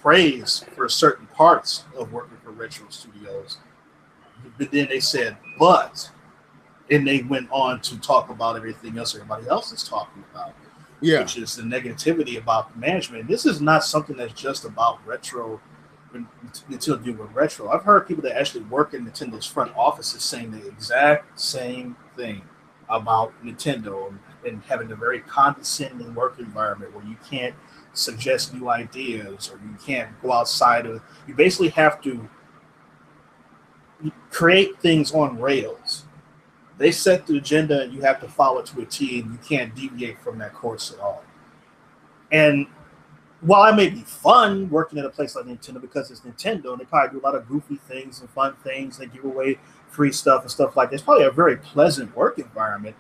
praise for certain parts of working for Retro Studios. But then they said, and they went on to talk about everything else everybody else is talking about. Yeah, which is the negativity about management. This is not something that's just about Retro, Nintendo deal with Retro. I've heard people that actually work in Nintendo's front offices saying the exact same thing about Nintendo and having a very condescending work environment where you can't suggest new ideas or you can't go outside of. You basically have to create things on rails. They set the agenda and you have to follow it to a T, and you can't deviate from that course at all. And while it may be fun working at a place like Nintendo because it's Nintendo and they probably do a lot of goofy things and fun things, they give away free stuff and stuff like that, it's probably a very pleasant work environment.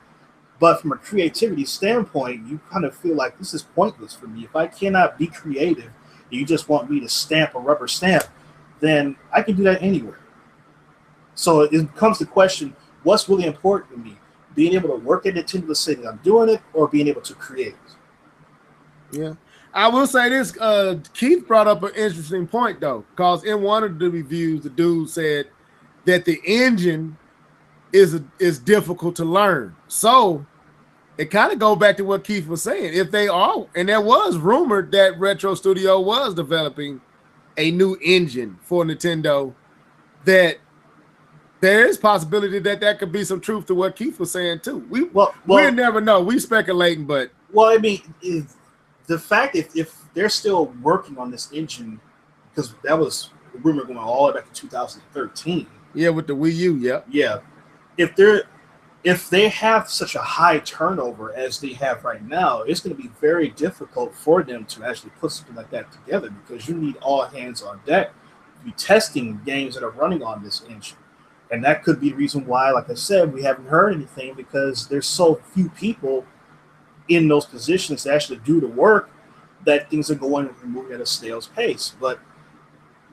But from a creativity standpoint, you kind of feel like this is pointless for me. If I cannot be creative, you just want me to stamp a rubber stamp, then I can do that anywhere. So it comes to the question, what's really important to me? Being able to work at Nintendo, saying I'm doing it, or being able to create it? Yeah. I will say this, Keith brought up an interesting point, though, because in one of the reviews, the dude said that the engine is difficult to learn. So it kind of go back to what Keith was saying. If they are, and there was rumored that Retro Studio was developing a new engine for Nintendo, that there is possibility that could be some truth to what Keith was saying too. We'll never know. We speculating, but I mean, the fact if they're still working on this engine, because that was a rumor going all the way back to 2013. Yeah, with the Wii U. Yep. Yeah. If they have such a high turnover as they have right now, it's going to be very difficult for them to actually put something like that together, because you need all hands on deck to be testing games that are running on this engine. And that could be the reason why, like I said, we haven't heard anything, because there's so few people in those positions to actually do the work that things are going and moving at a snail's pace. But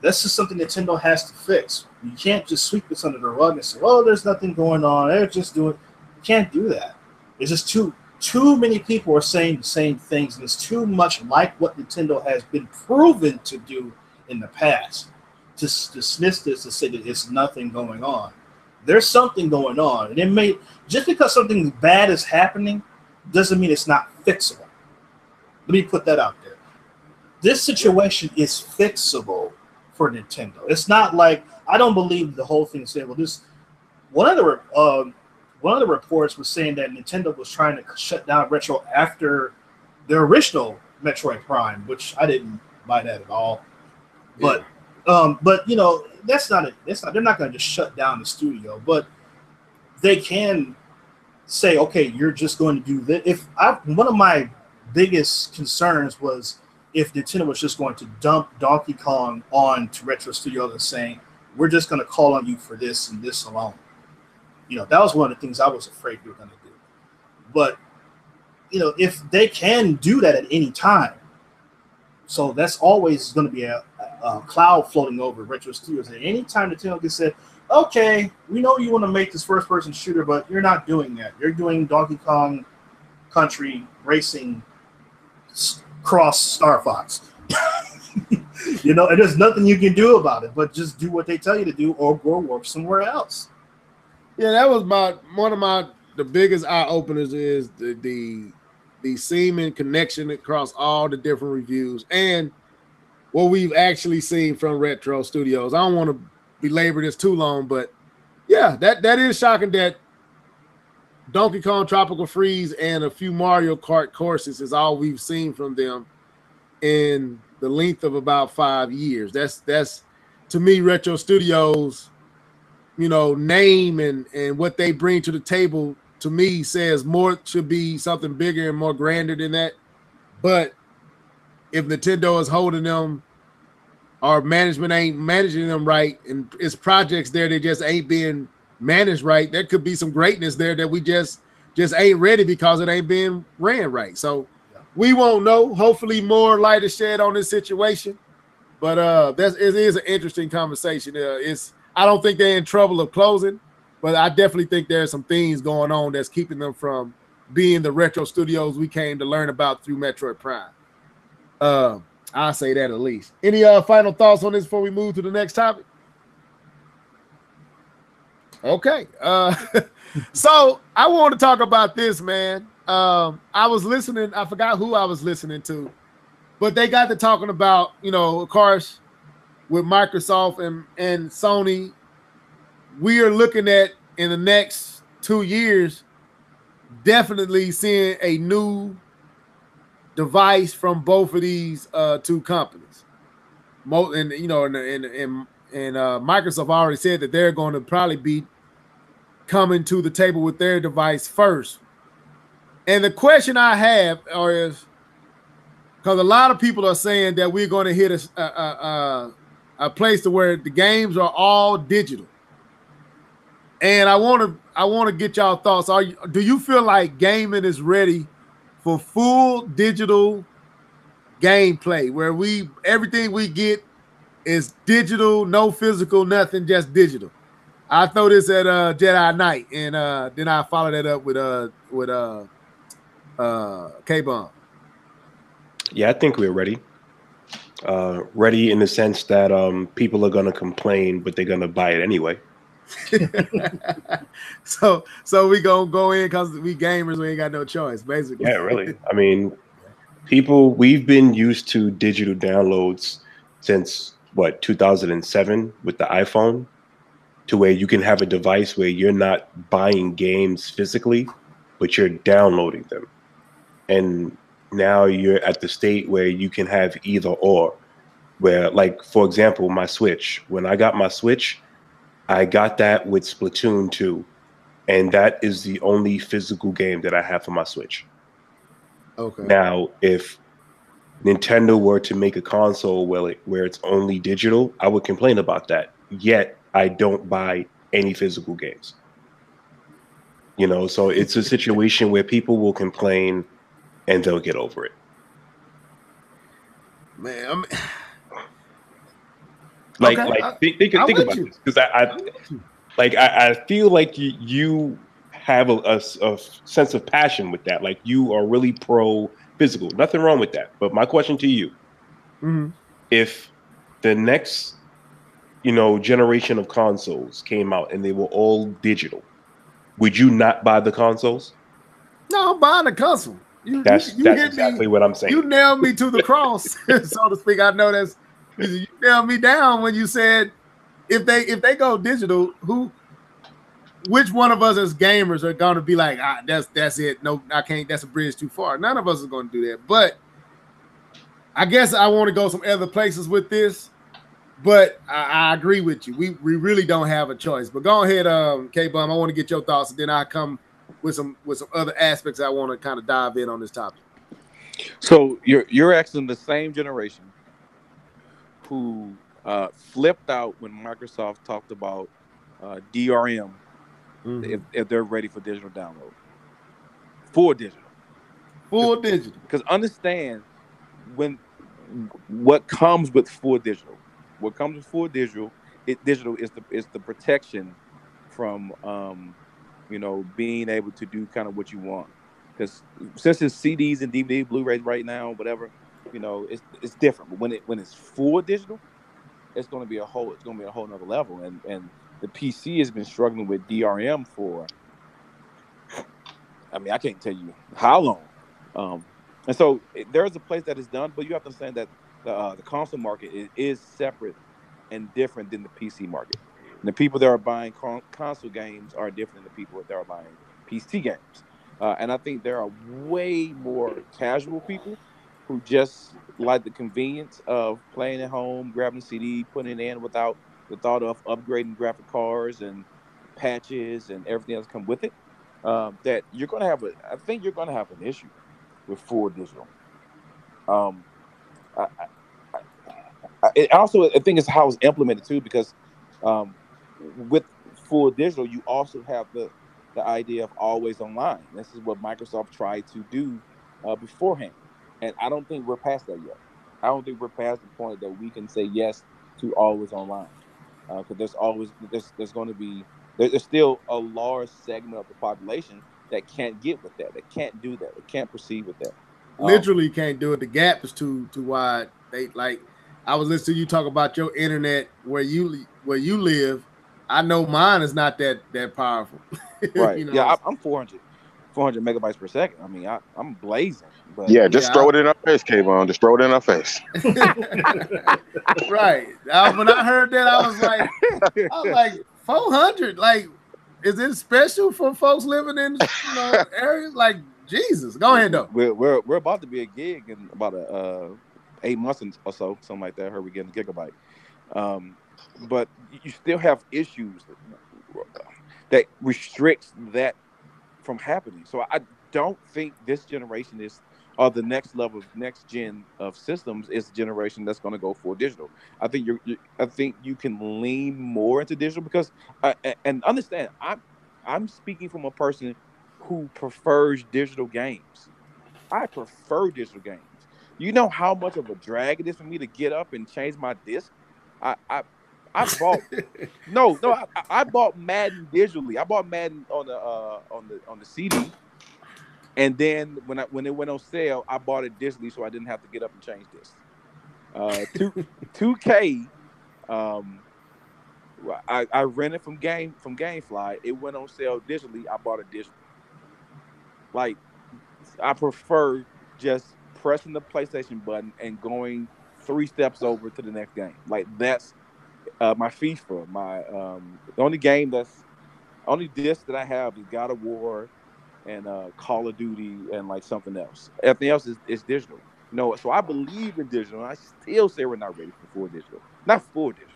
that's just something Nintendo has to fix. You can't just sweep this under the rug and say, "Oh, there's nothing going on. They're just doing." You can't do that. It's just too many people are saying the same things, and it's too much like what Nintendo has been proven to do in the past. To dismiss this and say that it's nothing going on. There's something going on, and it may, just because something bad is happening doesn't mean it's not fixable. Let me put that out there. This situation is fixable for Nintendo. It's not like, I don't believe the whole thing saying, well, this, one of the reports was saying that Nintendo was trying to shut down Retro after the original Metroid Prime, which I didn't buy that at all. But you know, they're not going to just shut down the studio, but they can say, okay, you're just going to do this. One of my biggest concerns was if Nintendo was just going to dump Donkey Kong on to Retro Studios and saying, we're just going to call on you for this and this alone. You know, that was one of the things I was afraid we were going to do. But, you know, if they can do that at any time, so that's always going to be a cloud floating over Retro Studios. At any time Nintendo can say, okay, we know you want to make this first-person shooter, but you're not doing that. You're doing Donkey Kong Country Racing Cross Star Fox. You know, and there's nothing you can do about it, but just do what they tell you to do, or go work somewhere else. Yeah, that was one of the biggest eye openers is the seeming connection across all the different reviews and what we've actually seen from Retro Studios. I don't want to belabor this too long, but yeah, that is shocking that Donkey Kong Tropical Freeze and a few Mario Kart courses is all we've seen from them in the length of about 5 years. That's to me, Retro Studios, you know, name and what they bring to the table, to me, says more should be something bigger and more grander than that. But if Nintendo is holding them, or management ain't managing them right, and it's projects there that just ain't being managed right, there could be some greatness there that we just ain't ready because it ain't being ran right. So we won't know. Hopefully more light is shed on this situation. But it is an interesting conversation. I don't think they're in trouble of closing, but I definitely think there's some things going on that's keeping them from being the Retro Studios we came to learn about through Metroid Prime. I'll say that at least. Any final thoughts on this before we move to the next topic? Okay. So I want to talk about this, man. I was listening. I forgot who I was listening to, but they got to talking about, you know, of course, with Microsoft and Sony, we are looking at in the next 2 years, definitely seeing a new device from both of these two companies. And you know, and Microsoft already said that they're going to probably be coming to the table with their device first. And the question I have is, because a lot of people are saying that we're going to hit a place to where the games are all digital. And I want to get y'all thoughts. Do you feel like gaming is ready for full digital gameplay, where everything we get is digital, no physical, nothing, just digital? I throw this at Jedi Knight, and then I follow that up with K-Bomb. Yeah, I think we're ready. Ready in the sense that people are going to complain, but they're going to buy it anyway. So we gonna go in because we gamers, we ain't got no choice, basically. Yeah, really. I mean, we've been used to digital downloads since 2007 with the iPhone, to where you can have a device where you're not buying games physically, but you're downloading them. And now you're at the state where you can have either or, where, like, for example, my Switch. When I got my Switch, I got that with Splatoon 2, and that is the only physical game that I have for my Switch. Okay. Now, if Nintendo were to make a console where it's only digital, I would complain about that. Yet, I don't buy any physical games. You know, so it's a situation where people will complain and they'll get over it. Man, Like, okay, think about this, because I feel like you have a sense of passion with that. Like, you are really pro physical. Nothing wrong with that. But my question to you: if the next, generation of consoles came out and they were all digital, would you not buy the consoles? No, I'm buying the console. That's hit exactly me. what I'm saying. You nailed me to the cross, so to speak. I know you nailed me down when you said if they go digital, which one of us as gamers are going to be like, that's it. No, I can't. That's a bridge too far. None of us is going to do that. But I guess I want to go some other places with this. But I agree with you. We really don't have a choice. But go ahead, K-Bum. I want to get your thoughts, and then I come with some other aspects I want to kind of dive in on this topic. So you're asking the same generation who flipped out when Microsoft talked about DRM, if they're ready for digital download, full digital. Because understand what comes with full digital. What comes with full digital, digital is the protection from being able to do kind of what you want. Because since it's CDs and DVD, Blu-rays right now, whatever, it's different. But when it's full digital, it's going to be a whole nother level. And the PC has been struggling with DRM for, I mean, I can't tell you how long. And so there's a place that is done, but you have to understand that the console market is separate and different than the PC market. And the people that are buying console games are different than the people that are buying PC games. And I think there are way more casual people who just like the convenience of playing at home, grabbing a CD, putting it in without the thought of upgrading graphic cards and patches and everything else come with it. That you're going to have I think you're going to have an issue with full digital. I think it's how it's implemented too, because with full digital, you also have the idea of always online. This is what Microsoft tried to do beforehand, and I don't think we're past that yet. I don't think we're past the point that we can say yes to always online, because there's going to be there's still a large segment of the population that can't get with that can't do that can't proceed with that. Literally can't do it. The gap is too wide. I was listening to you talk about your internet where you live. I know mine is not that powerful. Right. Yeah, I'm 400 megabytes per second. I mean, I'm blazing. But yeah, just throw it in our face, K-Bum. Just throw it in our face. Right. When I heard that, I was like 400. Like, is it special for folks living in areas like Jesus? Go ahead though. We're about to be a gig in about 8 months or so, something like that. I heard we getting a gigabyte. But you still have issues that restricts that from happening. So I don't think this generation or the next level of next gen of systems is the generation that's going to go for digital. I think I think you can lean more into digital because and understand I'm speaking from a person who prefers digital games. I prefer digital games. You know how much of a drag it is for me to get up and change my disc? I bought I bought Madden digitally. I bought Madden on the CD, and then when it went on sale, I bought it digitally so I didn't have to get up and change this. 2K, I rented from GameFly. It went on sale digitally. I bought it digitally. Like, I prefer just pressing the PlayStation button and going 3 steps over to the next game. Like, that's my FIFA. The only disc that I have is God of War and Call of Duty and like something else. Everything else is digital. So I believe in digital. And I still say we're not ready for full digital. Not full digital.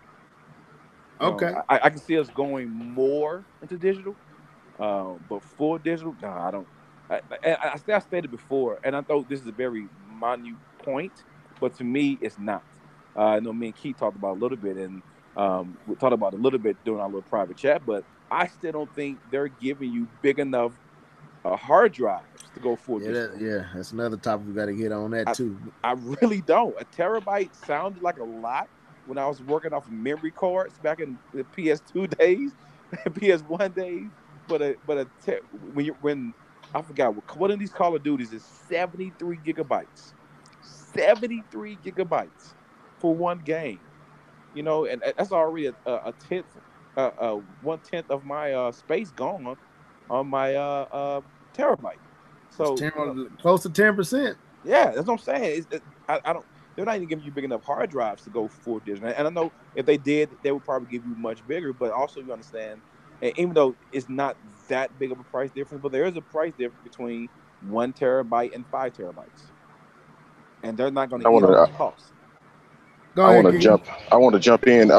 Okay. I can see us going more into digital, but full digital, no, I don't. I stated before, and I thought this is a very minute point, but to me, it's not. I know me and Keith talked about it a little bit, and We talked about it a little bit during our little private chat, but I still don't think they're giving you big enough hard drives to go full digital. That's another topic we got to get on that too. I really don't. A terabyte sounded like a lot when I was working off of memory cards back in the PS2 days, PS1 days. When I forgot what of these Call of Duties is 73 gigabytes, 73 gigabytes for one game. You know, and that's already a tenth, 1/10 of my space gone on my terabyte. So close to 10%. Yeah, that's what I'm saying. I don't. They're not even giving you big enough hard drives to go full digital. And I know if they did, they would probably give you much bigger. But also, you understand, and even though it's not that big of a price difference, but there is a price difference between 1 terabyte and 5 terabytes, and they're not going to eat all the costs. I want to jump in.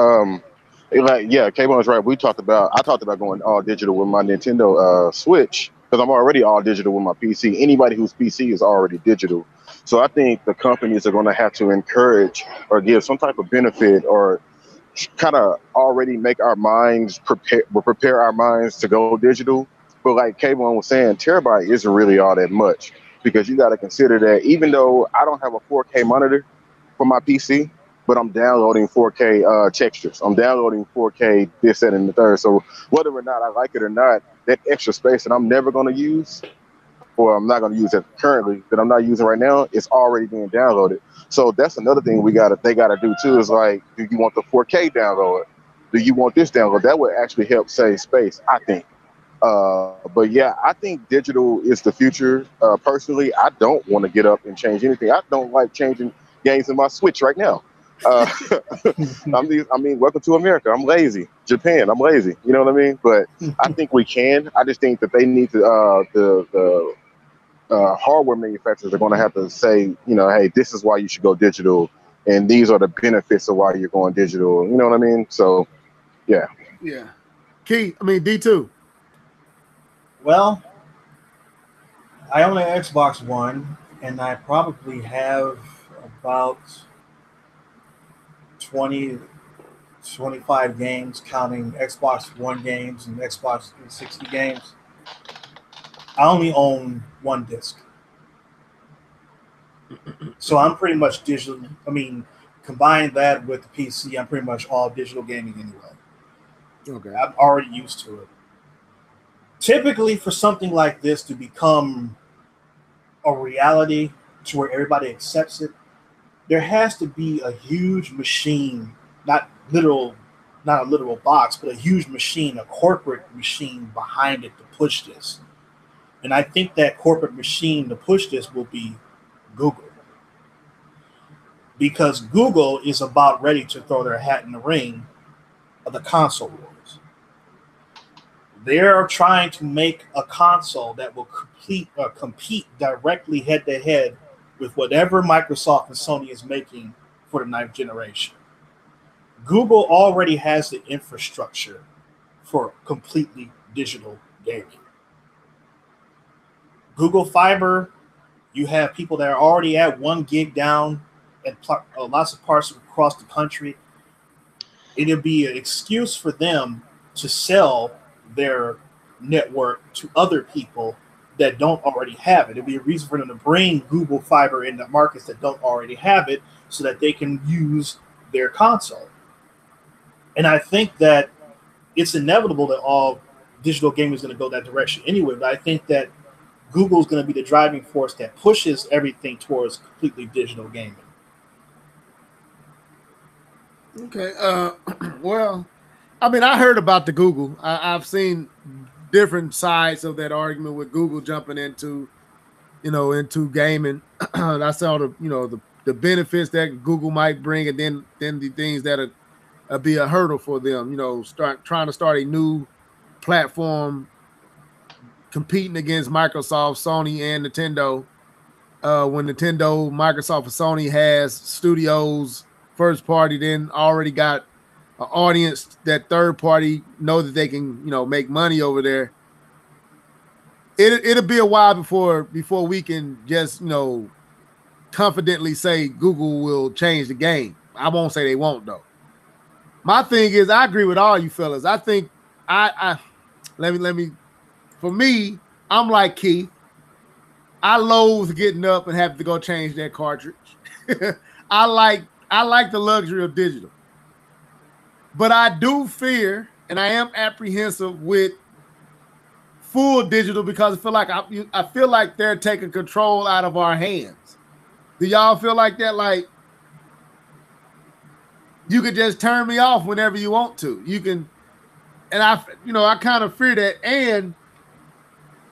K-Bon's right. I talked about going all digital with my Nintendo Switch because I'm already all digital with my PC. Anybody whose PC is already digital. So I think the companies are going to have to encourage or give some type of benefit or kind of already make our minds prepare our minds to go digital. But like K-Bon was saying, terabyte isn't really all that much because you got to consider that even though I don't have a 4K monitor for my PC, but I'm downloading 4K textures. I'm downloading 4K this, that, and the third. So whether or not I like it or not, that extra space that I'm never going to use, or I'm not going to use it currently, that I'm not using right now, it's already being downloaded. So that's another thing they got to do too is like, do you want the 4K download? Do you want this download? That would actually help save space, I think. But yeah, I think digital is the future. Personally, I don't want to get up and change anything. I don't like changing games in my Switch right now. Welcome to America. I'm lazy. Japan, I'm lazy. You know what I mean? But I think we can. I just think that they need to the hardware manufacturers are going to have to say, you know, hey, this is why you should go digital, and these are the benefits of why you're going digital. You know what I mean? So, yeah. D2. Well, I own an Xbox One, and I probably have about 20, 25 games, counting Xbox One games and Xbox 360 games. I only own one disc. So I'm pretty much digital. I mean, combine that with the PC, I'm pretty much all digital gaming anyway. Okay. I'm already used to it. Typically, for something like this to become a reality to where everybody accepts it, there has to be a huge machine, not a literal box, but a huge machine, a corporate machine behind it to push this. And I think that corporate machine to push this will be Google. Because Google is about ready to throw their hat in the ring of the console wars. They're trying to make a console that will compete directly head-to-head with whatever Microsoft and Sony is making for the 9th generation. Google already has the infrastructure for completely digital gaming. Google Fiber, you have people that are already at 1 gig down and lots of parts across the country. It'll be an excuse for them to sell their network to other people that don't already have it. It'll be a reason for them to bring Google Fiber into markets that don't already have it so that they can use their console. And I think that it's inevitable that all digital gaming is going to go that direction anyway, but I think that Google is going to be the driving force that pushes everything towards completely digital gaming. Okay. Well, I mean, I heard about the Google. I've seen different sides of that argument with Google jumping into gaming. I saw the benefits that Google might bring, and then the things that are be a hurdle for them. Trying to start a new platform competing against Microsoft, Sony, and Nintendo. When Nintendo, Microsoft, and Sony has studios first party, then already got an audience that third party know that they can make money over there. It'll be a while before we can just confidently say Google will change the game. I won't say they won't though. My thing is, I agree with all you fellas. I think let me. For me, I'm like Keith. I loathe getting up and having to go change that cartridge. I like the luxury of digital, but I do fear and I am apprehensive with full digital because I feel like they're taking control out of our hands. Do y'all feel like that? Like you could just turn me off whenever you want to. You can, and I kind of fear that. And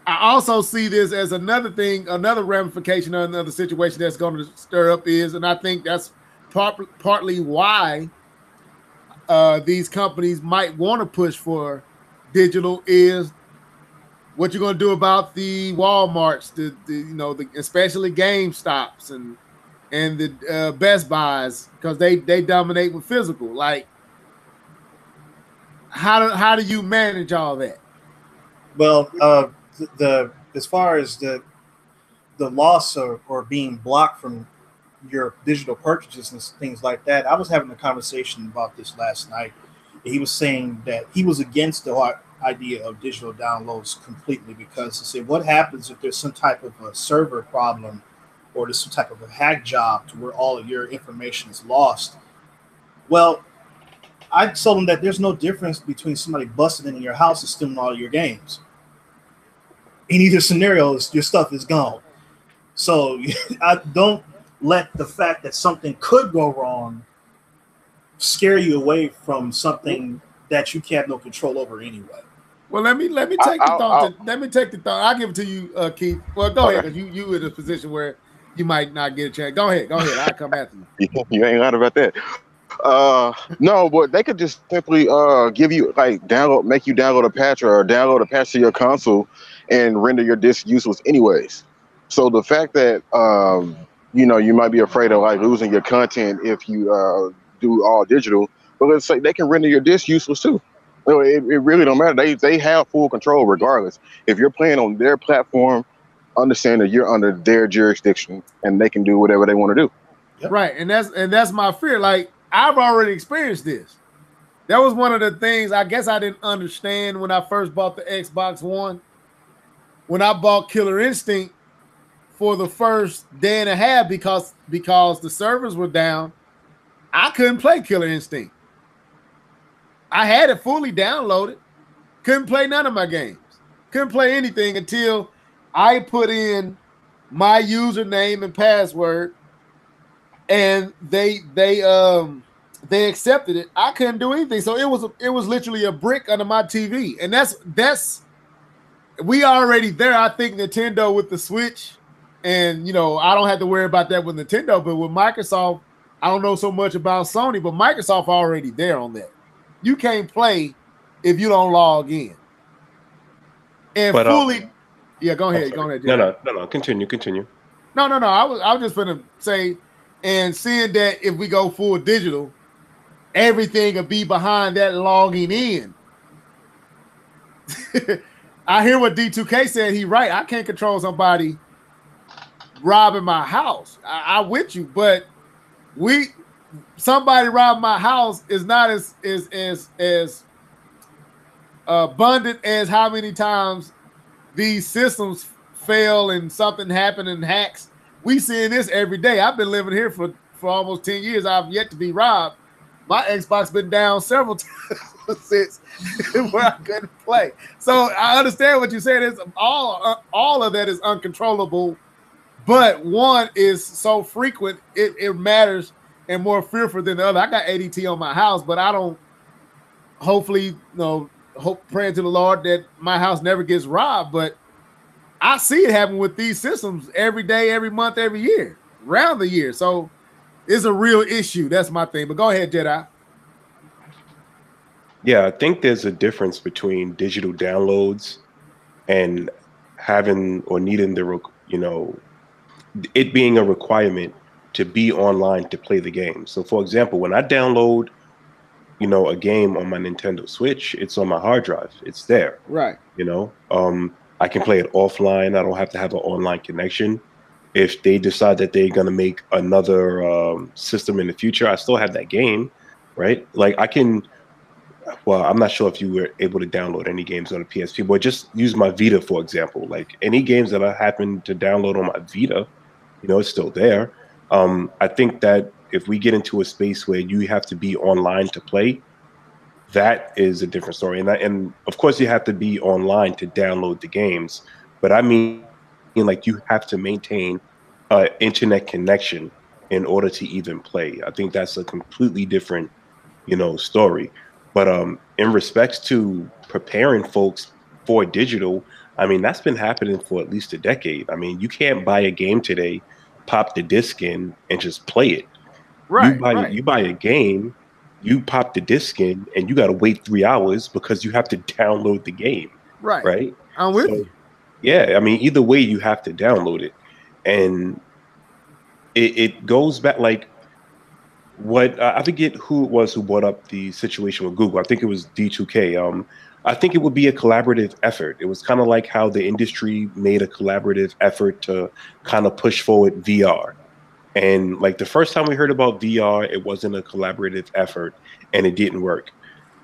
I also see this as another thing, another ramification of another situation that's going to stir up is, and I think that's partly why these companies might want to push for digital is what you're going to do about the Walmarts, the especially GameStops and the Best Buys, because they dominate with physical. Like, how do you manage all that? Well, the as far as the loss or being blocked from your digital purchases and things like that, I was having a conversation about this last night. He was saying that he was against the idea of digital downloads completely because he said, what happens if there's some type of a server problem or there's some type of a hack job to where all of your information is lost? Well, I told him that there's no difference between somebody busting into your house and stealing all your games. In either scenario, your stuff is gone. So I don't let the fact that something could go wrong scare you away from something that you can't have no control over anyway. Well, let me take the thought. Let me take the thought. I'll give it to you, Keith. Well, go ahead, because you in a position where you might not get a chance. Go ahead. I'll come after you. You ain't lying about that. No, but they could just simply give you make you download a patch or download a patch to your console and render your disc useless anyways. So the fact that you might be afraid of like losing your content if you do all digital, but let's say they can render your disc useless too. It really don't matter. They have full control regardless. If you're playing on their platform, understand that you're under their jurisdiction and they can do whatever they want to do. Yep. Right, and that's my fear. Like, I've already experienced this. That was one of the things I guess I didn't understand when I first bought the Xbox One. When I bought Killer Instinct for the first day and a half because the servers were down, I couldn't play Killer Instinct. I had it fully downloaded. Couldn't play none of my games. Couldn't play anything until I put in my username and password, and they accepted it. I couldn't do anything. So it was literally a brick under my TV. And that's we already there. I think Nintendo with the Switch, and I don't have to worry about that with Nintendo, but with Microsoft, I don't know so much about Sony, but Microsoft already there on that. You can't play if you don't log in. And but, fully, yeah. Go ahead. Go ahead. Jerry. No. Continue. No. I was just gonna say, and seeing that if we go full digital, everything will be behind that logging in. I hear what D2K said. He right. I can't control somebody robbing my house. I with you, but somebody robbing my house is not as abundant as how many times these systems fail and something happened and hacks. We seeing this every day. I've been living here for almost 10 years. I've yet to be robbed. My Xbox been down several times since where I couldn't play. So I understand what you said. It's all of that is uncontrollable, but one is so frequent it matters and more fearful than the other. I got ADT on my house, but I don't. Hopefully, praying to the Lord that my house never gets robbed. But I see it happen with these systems every day, every month, every year, around the year. So it's a real issue. That's my thing. But go ahead, Jedi. Yeah, I think there's a difference between digital downloads and having or needing it being a requirement to be online to play the game. So, for example, when I download, a game on my Nintendo Switch, it's on my hard drive. It's there. Right. I can play it offline. I don't have to have an online connection. If they decide that they're going to make another system in the future, I still have that game. right? Like I can. Well, I'm not sure if you were able to download any games on the PSP, but just use my Vita for example. Like any games that I happen to download on my Vita, it's still there. I think that if we get into a space where you have to be online to play, that is a different story. And of course, you have to be online to download the games. But I mean, like you have to maintain internet connection in order to even play. I think that's a completely different, story. But in respects to preparing folks for digital, I mean, that's been happening for at least a decade. I mean, you can't buy a game today, pop the disc in, and just play it. Right, You buy a game, you pop the disc in, and you got to wait 3 hours because you have to download the game, right. right? I'm with So, you. yeah, I mean, either way, you have to download it, and it goes back like what I forget who it was who brought up the situation with Google. I think it was D2K. I think it would be a collaborative effort. It was kind of like how the industry made a collaborative effort to kind of push forward VR. And like the first time we heard about VR, it wasn't a collaborative effort and it didn't work.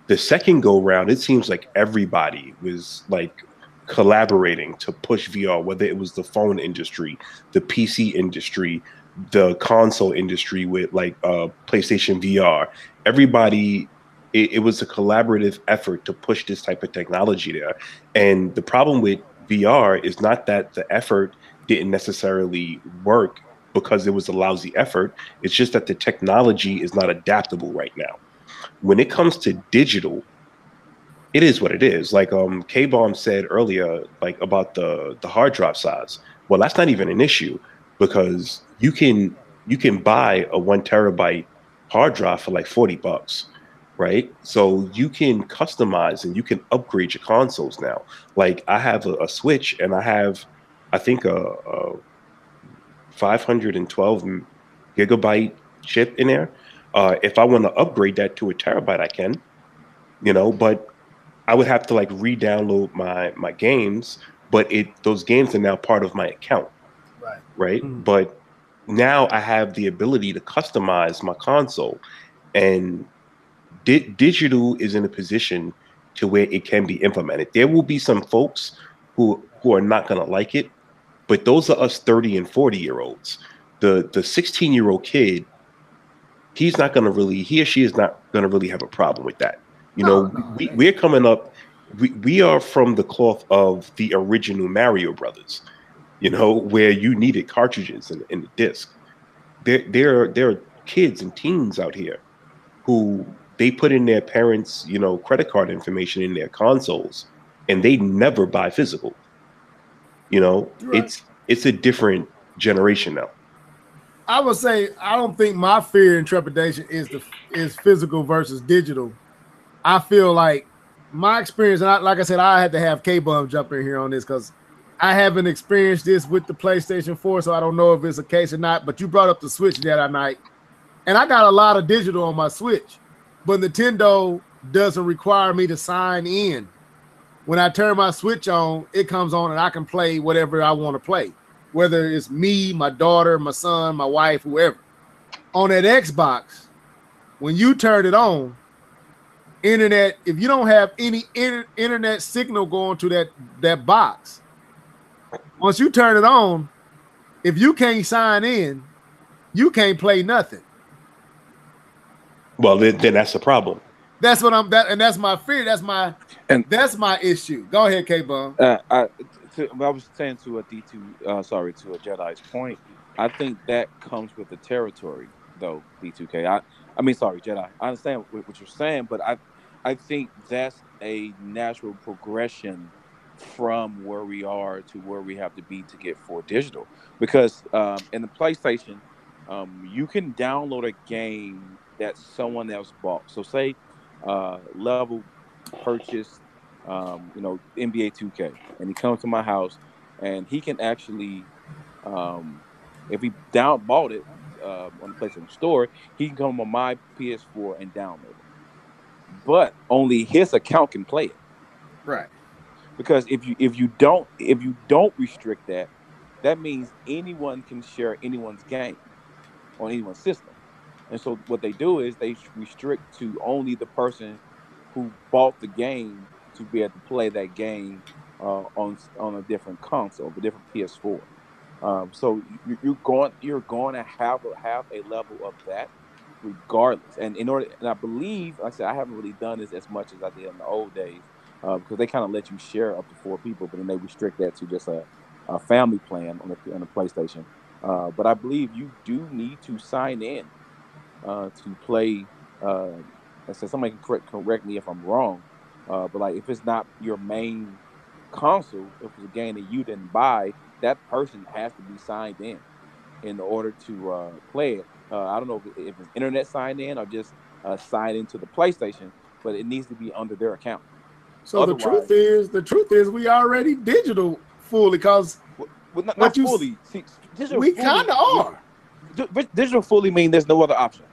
The second go round, it seems like everybody was like collaborating to push VR, whether it was the phone industry, the PC industry, the console industry with like PlayStation VR. Everybody, it was a collaborative effort to push this type of technology there. And the problem with VR is not that the effort didn't necessarily work because it was a lousy effort. It's just that the technology is not adaptable right now. When it comes to digital, it is what it is. Like K-Bomb said earlier, like about the hard drive size. Well, that's not even an issue because you can buy a 1 terabyte hard drive for like $40, right? So you can customize and you can upgrade your consoles now. Like I have a Switch and I have I think a 512 gigabyte chip in there. If I want to upgrade that to a terabyte, I can, but I would have to like re-download my games, but those games are now part of my account, Right. right? But now I have the ability to customize my console, and digital is in a position to where it can be implemented. There will be some folks who are not going to like it, but those are us 30 and 40-year-olds. The 16-year-old kid, he or she is not going to really have a problem with that. We're coming up, we are from the cloth of the original Mario Brothers, where you needed cartridges and the disc. There are kids and teens out here who they put in their parents, credit card information in their consoles and they never buy physical. Right. It's a different generation now. I would say I don't think my fear and trepidation is physical versus digital. I feel like my experience, and like I said, I had to have K-Bum jump in here on this because I haven't experienced this with the PlayStation 4, so I don't know if it's a case or not. But you brought up the Switch the other night, and I got a lot of digital on my Switch, but Nintendo doesn't require me to sign in. When I turn my Switch on, it comes on and I can play whatever I want to play, whether it's me, my daughter, my son, my wife, whoever. On that Xbox, when you turn it on, internet, if you don't have any internet signal going to that box, once you turn it on, if you can't sign in, you can't play nothing. Well, then that's a problem. That's what and that's my fear. That's my issue. Go ahead, K-Bum. I was saying to a to a Jedi's point. I think that comes with the territory, though. D2K. I mean, sorry, Jedi. I understand what you're saying, but I think that's a natural progression from where we are to where we have to be to get for digital. Because in the PlayStation, you can download a game that someone else bought. So say Level purchased, NBA 2K, and he comes to my house, and he can actually, if he bought it on the PlayStation Store, he can come on my PS4 and download it. But only his account can play it. Right. Because if you don't restrict that means anyone can share anyone's game on anyone's system. And so what they do is they restrict to only the person who bought the game to be able to play that game on a different console, a different PS4. So you're going to have a level of that regardless. And I believe, like I said, I haven't really done this as much as I did in the old days because they kind of let you share up to 4 people, but then they restrict that to just a family plan on the PlayStation. But I believe you do need to sign in to play. I said somebody can correct me if I'm wrong, but like if it's not your main console, if it's a game that you didn't buy, that person has to be signed in order to play it. I don't know if it's internet signed in or just signed into the PlayStation, but it needs to be under their account. So otherwise, the truth is, we already digital fully because not fully. See, we kind of are. Digital fully mean there's no other option.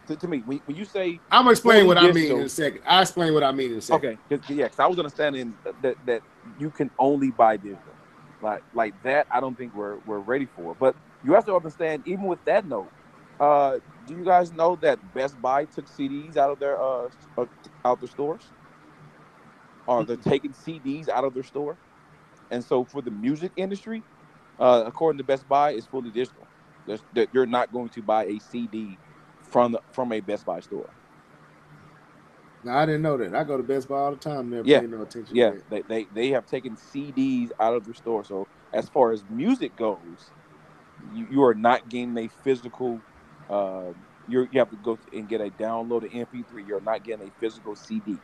To me, when you say, I'm gonna explain what I mean in a second. I'll explain what I mean in a second. Okay, because I was understanding that you can only buy digital, like that. I don't think we're ready for. But you have to understand, even with that note, do you guys know that Best Buy took CDs out of their stores, or they're taking CDs out of their store? And so for the music industry, according to Best Buy, it's fully digital. That you're not going to buy a CD from a Best Buy store. No, I didn't know that. I go to Best Buy all the time. Never pay no attention. Yeah, to that. They have taken CDs out of their store. So as far as music goes, you are not getting a physical. You have to go and get a downloaded MP3. You're not getting a physical CD.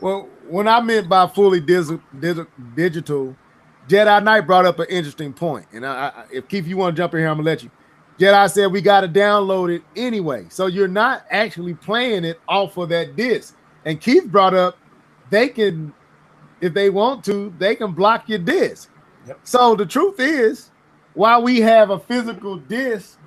Well, when I meant by fully digital, Jedi Knight brought up an interesting point. And if Keith, you want to jump in here, I'm gonna let you. Jedi said we got to download it anyway, so you're not actually playing it off of that disc. And Keith brought up they can, if they want to, they can block your disc. Yep. So the truth is, while we have a physical disc,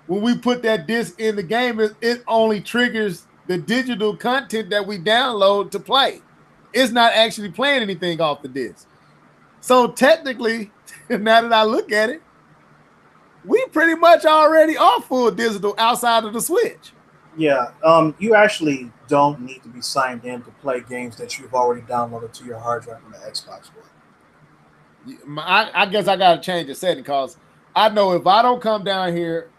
when we put that disc in the game, it only triggers the digital content that we download to play. It's not actually playing anything off the disc. So technically, now that I look at it, we pretty much already are full digital outside of the Switch. Yeah, you actually don't need to be signed in to play games that you've already downloaded to your hard drive on the Xbox One. I guess I got to change the setting because I know if I don't come down here,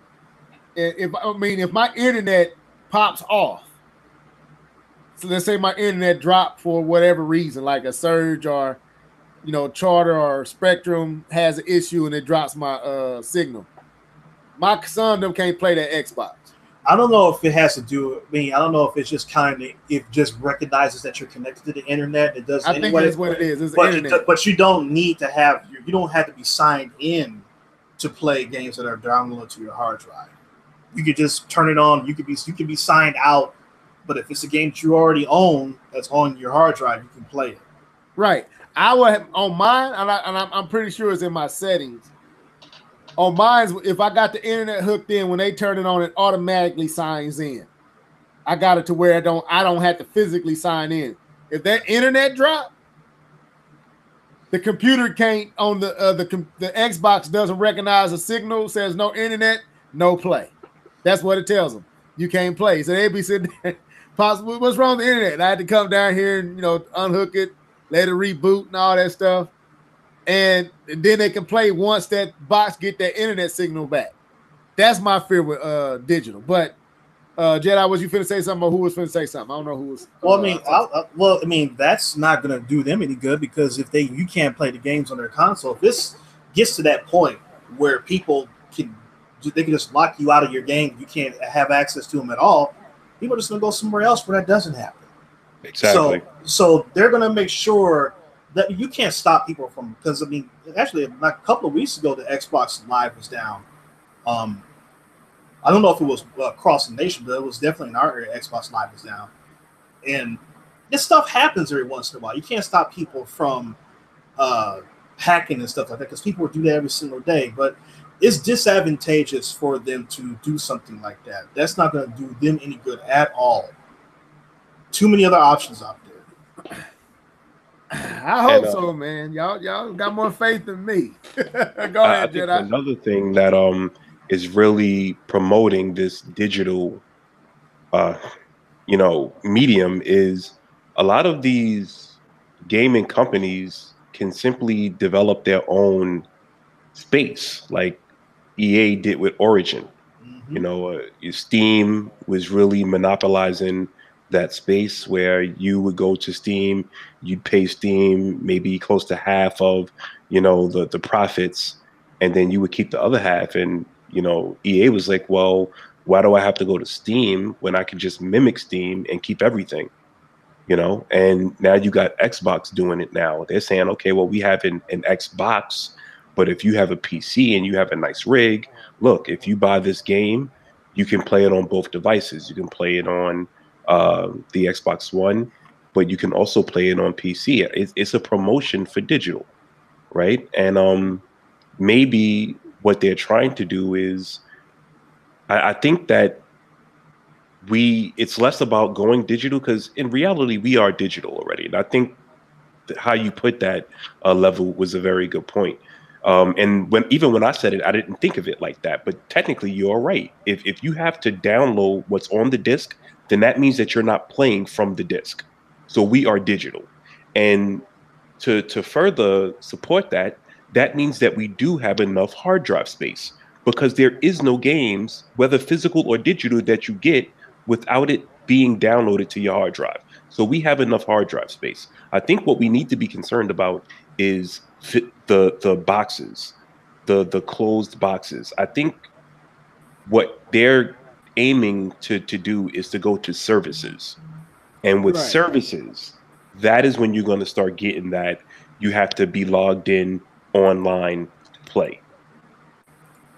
if my internet pops off, so let's say my internet dropped for whatever reason, like a surge or, Charter or Spectrum has an issue and it drops my signal. My son them can't play that Xbox. I don't know if it has to do. I don't know if it's just it just recognizes that you're connected to the internet. It does. I think that's what it is. It's the internet. But you don't need to have. You don't have to be signed in to play games that are downloaded to your hard drive. You could just turn it on. You could be signed out. But if it's a game that you already own that's on your hard drive, you can play it. Right. I would have, on mine, and I'm pretty sure it's in my settings. On mine, if I got the internet hooked in, when they turn it on, it automatically signs in. I got it to where I don't have to physically sign in. If that internet drop, the computer can't on the Xbox doesn't recognize a signal, says no internet, no play. That's what it tells them. You can't play. So they'd be sitting there, possibly, what's wrong with the internet? And I had to come down here and unhook it, let it reboot and all that stuff. And then they can play once that box get that internet signal back. That's my fear with digital. But Jedi, was you finna say something, or who was finna say something? I don't know who was. Well, that's not gonna do them any good because if you can't play the games on their console, if this gets to that point where people can just lock you out of your game, you can't have access to them at all. People are just gonna go somewhere else where that doesn't happen. Exactly. So they're gonna make sure that you can't stop people from, because actually like a couple of weeks ago the Xbox Live was down. I don't know if it was across the nation, but it was definitely in our area. Xbox Live was down, and this stuff happens every once in a while. You can't stop people from hacking and stuff like that because people do that every single day. But it's disadvantageous for them to do something like that. That's not going to do them any good at all. Too many other options out there. I hope so, man. Y'all got more faith than me. Go ahead, Jedi. Another thing that is really promoting this digital, uh, medium. Is a lot of these gaming companies can simply develop their own space, like EA did with Origin. Mm-hmm. Steam was really monopolizing that space where you would go to Steam, you'd pay Steam maybe close to half of, the profits, and then you would keep the other half. And, EA was like, well, why do I have to go to Steam when I can just mimic Steam and keep everything? And now you got Xbox doing it now. They're saying, okay, well, we have an Xbox, but if you have a PC and you have a nice rig, look, if you buy this game, you can play it on both devices. You can play it on the Xbox One, but you can also play it on PC. It's a promotion for digital, right? And maybe what they're trying to do is, I think that it's less about going digital, because in reality we are digital already. And I think how you put that level was a very good point. And when I said it, I didn't think of it like that, but technically you're right. If you have to download what's on the disc, then that means that you're not playing from the disc. So we are digital. And to further support that, that means that we do have enough hard drive space, because there is no games, whether physical or digital, that you get without it being downloaded to your hard drive. So we have enough hard drive space. I think what we need to be concerned about is the boxes, the closed boxes. I think what they're aiming to do is to go to services. And with Right. services, that is when you're going to start getting that you have to be logged in online to play.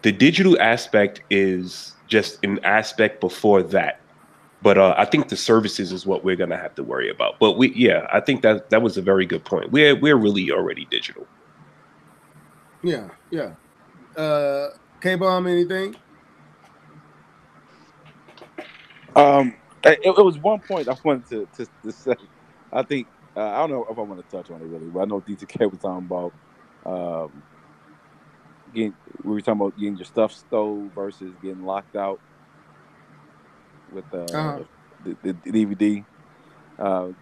The digital aspect is just an aspect before that. But I think the services is what we're going to have to worry about. But I think that was a very good point. We're really already digital. Yeah, yeah. K-Bomb, anything? It was one point I wanted to say. I think I don't know if I want to touch on it really, but I know DTK was talking about getting. We were talking about getting your stuff stole versus getting locked out with the DVD.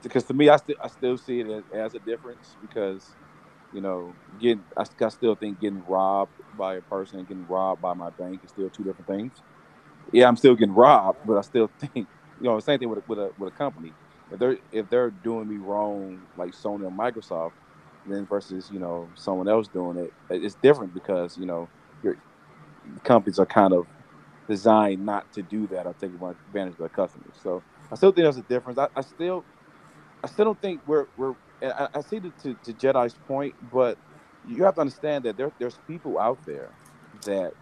Because to me, I still see it as a difference, because I still think getting robbed by a person and getting robbed by my bank is still two different things. Yeah, I'm still getting robbed, but I still think same thing with a company. If they're doing me wrong, like Sony or Microsoft, then versus someone else doing it, it's different, because your companies are kind of designed not to do that or take advantage of their customers. So I still think there's a difference. I still don't think we're. I see to Jedi's point, but you have to understand that there's people out there that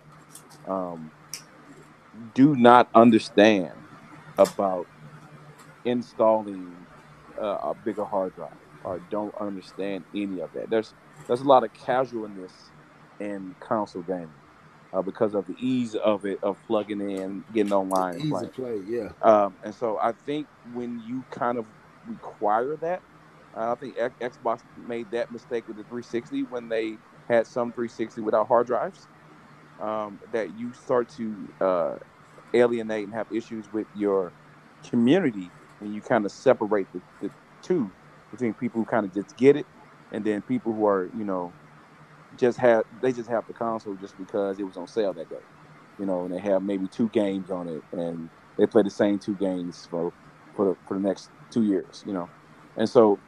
do not understand about installing a bigger hard drive, or don't understand any of that. There's a lot of casualness in console gaming because of the ease of it, of plugging in, getting online, and Easy playing. play, yeah. And so I think when you kind of require that, I think Xbox made that mistake with the 360 when they had some 360 without hard drives. That you start to alienate and have issues with your community when you kind of separate the two, between people who kind of just get it, and then people who are just have the console just because it was on sale that day, and they have maybe two games on it, and they play the same two games for the next 2 years, and so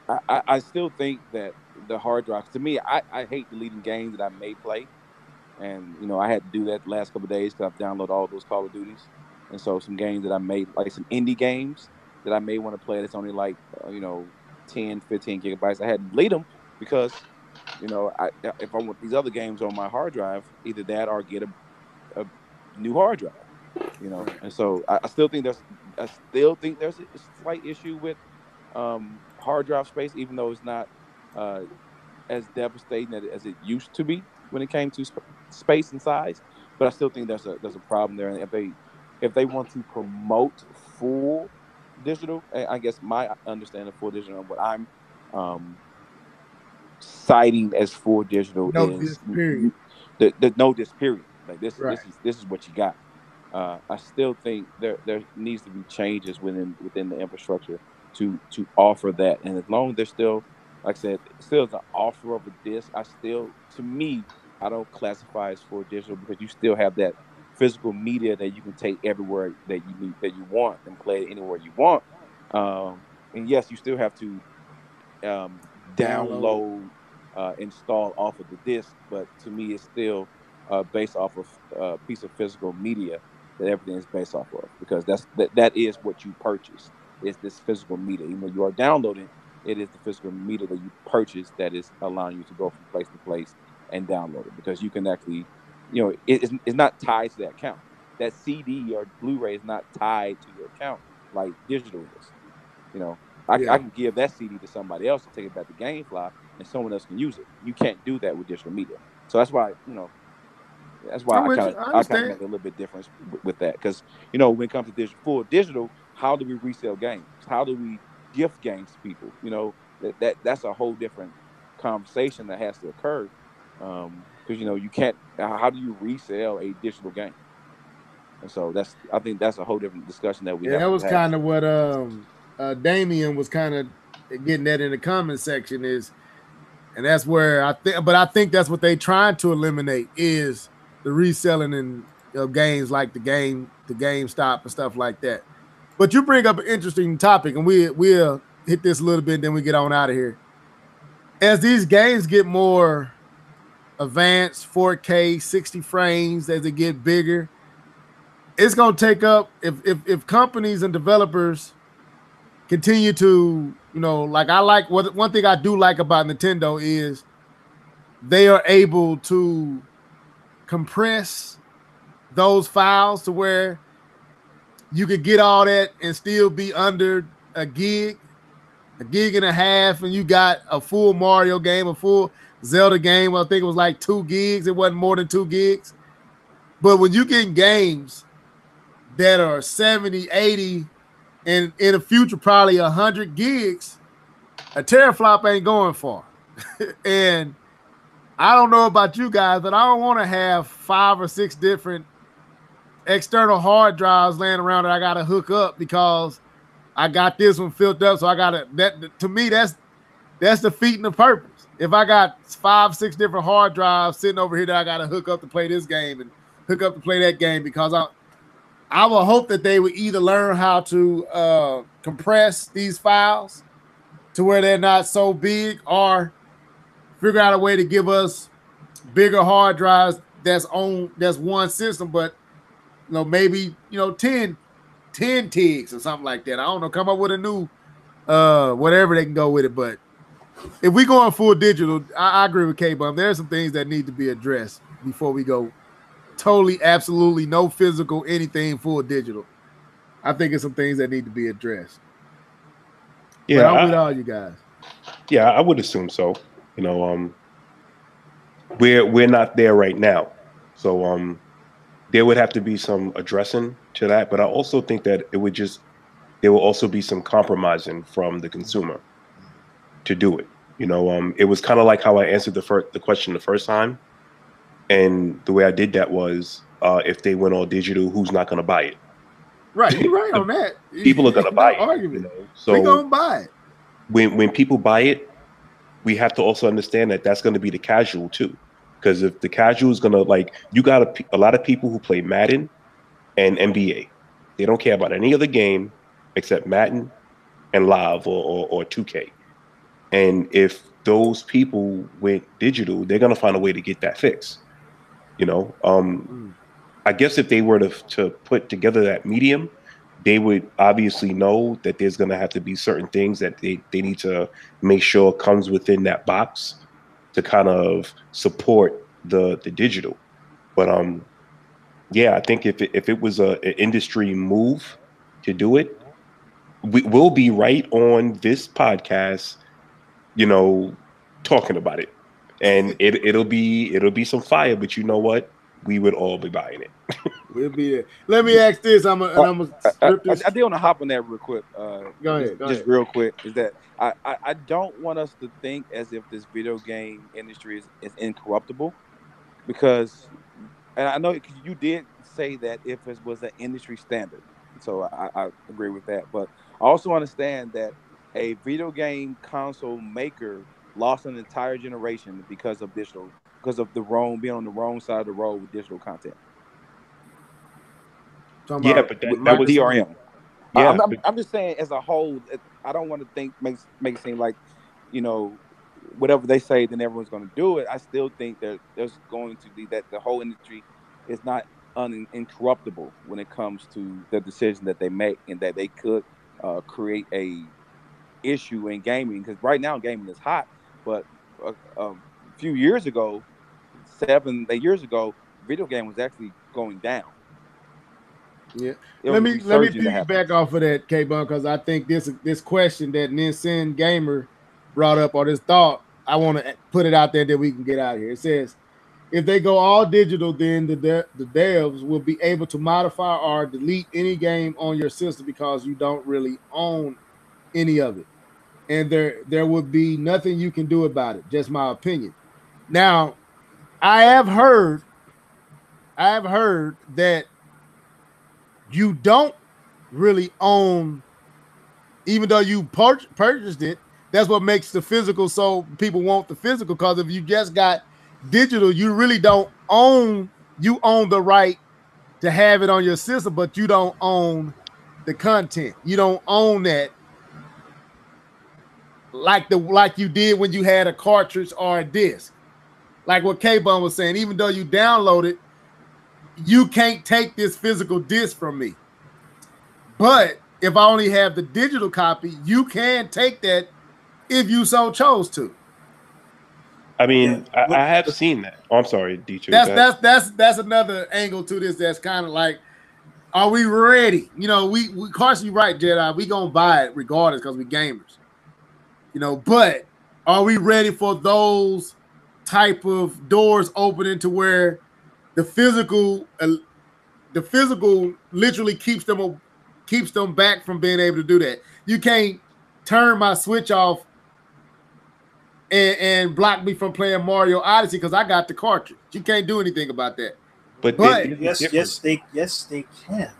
I still think that the hard drives, to me, I hate deleting games that I may play. And I had to do that the last couple of days because I've downloaded all those Call of Duties, and so some games that I made, like some indie games that I may want to play, that's only like 10, 15 gigabytes. I had to delete them because if I want these other games on my hard drive, either that or get a new hard drive. And so I still think there's a slight issue with hard drive space, even though it's not as devastating as it used to be when it came to space and size. But I still think there's a problem there. And if they want to promote full digital, I guess my understanding of full digital and what I'm citing as full digital No is disk period. the no disk period. Like this Right. this is what you got. I still think there needs to be changes within the infrastructure to offer that. And as long as there's still, like I said, still is an offer of a disc, to me, I don't classify as for digital because you still have that physical media that you can take everywhere that you want and play it anywhere you want. And yes, you still have to download, install off of the disc, but to me, it's still based off of a piece of physical media that everything is based off of, because that is what you purchase, is this physical media. Even though you are downloading, it is the physical media that you purchase that is allowing you to go from place to place and download it, because you can actually, it's not tied to that account. That CD or Blu-ray is not tied to your account like digital is. I can give that CD to somebody else to take it back to GameFly, and someone else can use it. You can't do that with digital media. So that's why, I kind of make a little bit difference with that, because when it comes to full digital, how do we resell games? How do we gift games to people? That's a whole different conversation that has to occur, because you can't. How do you resell a digital game? And so I think that's a whole different discussion that we have. That was kind of what Damien was kind of getting at in the comment section and that's where I think that's what they trying to eliminate is the reselling of games like the GameStop and stuff like that. But you bring up an interesting topic, and we'll hit this a little bit, then we get on out of here. As these games get more advanced, 4K, 60 frames, as they get bigger, it's gonna take up if companies and developers continue to, one thing I do like about Nintendo is they are able to compress those files to where you could get all that and still be under a gig and a half, and you got a full Mario game, a full Zelda game. I think it was like 2 gigs. It wasn't more than 2 gigs. But when you get games that are 70, 80, and in the future probably 100 gigs, a teraflop ain't going far. And I don't know about you guys, but I don't want to have 5 or 6 different external hard drives laying around that I got to hook up because I got this one filled up. So I got to me, that's defeating the purpose. If I got 5, 6 different hard drives sitting over here that I got to hook up to play this game and hook up to play that game, because I will hope that they would either learn how to compress these files to where they're not so big, or figure out a way to give us bigger hard drives that's one system, but maybe 10 tigs or something like that. I don't know. Come up with a new whatever they can go with it. But if we go on full digital, I agree with K-Bum. There are some things that need to be addressed before we go totally, absolutely no physical anything, full digital. I think it's some things that need to be addressed. Yeah, but I'm with all you guys. Yeah, I would assume so. We're not there right now, so there would have to be some addressing to that. But I also think that there will also be some compromising from the consumer to do it. It was kind of like how I answered the question the first time. And the way I did that was, if they went all digital, who's not going to buy it? Right, you're right on that. People are going to buy it. Argument. So we're going to buy it. When people buy it, we have to also understand that that's going to be the casual too. Because if the casual is going to, you got a lot of people who play Madden and NBA. They don't care about any other game except Madden and Live or 2K. And if those people went digital, they're going to find a way to get that fixed. I guess if they were to put together that medium, they would obviously know that there's going to have to be certain things that they need to make sure comes within that box to kind of support the digital. But yeah, I think if it was an industry move to do it, we'll be right on this podcast, talking about it. And it'll be some fire, but you know what? We would all be buying it. We'll be there. Let me ask this. I'm gonna script this. I did want to hop on that real quick. Go ahead. Real quick, is that I don't want us to think as if this video game industry is incorruptible, because and I know you did say that if it was an industry standard, so I agree with that. But I also understand that a video game console maker lost an entire generation because of digital, because of being on the wrong side of the road with digital content. Talking Yeah, about but with that was Microsoft. DRM. yeah, I'm just saying as a whole. I don't want to make it seem like, whatever they say, then everyone's going to do it. I still think that there's going to be that the whole industry is not incorruptible when it comes to the decision that they make, and that they could create a issue in gaming, because right now gaming is hot, but a few years ago, 7-8 years ago, video game was actually going down. Yeah. It Let was a me resurgence that happened. piggyback off of that, K-Bun, because I think this question that Ninsen Gamer brought up, or this thought, I want to put it out there that we can get out of here. It says, if they go all digital, then the devs will be able to modify or delete any game on your system because you don't really own any of it. And there would be nothing you can do about it. Just my opinion. Now, I have heard that you don't really own, even though you purchased it. That's what makes the physical, so people want the physical, because if you just got digital, you really don't own. You own the right to have it on your system, but you don't own the content. You don't own that like you did when you had a cartridge or a disc. Like what K-Bun was saying, even though you download it, you can't take this physical disc from me. But if I only have the digital copy, you can take that if you so chose to. I mean, I have seen that. Oh, I'm sorry, DJ. That's another angle to this. That's kind of like, are we ready? We Carson, you right, Jedi. We gonna buy it regardless because we gamers. But are we ready for those type of doors opening to where the physical literally keeps them back from being able to do that? You can't turn my Switch off and block me from playing Mario Odyssey because I got the cartridge. You can't do anything about that. But yes, they can.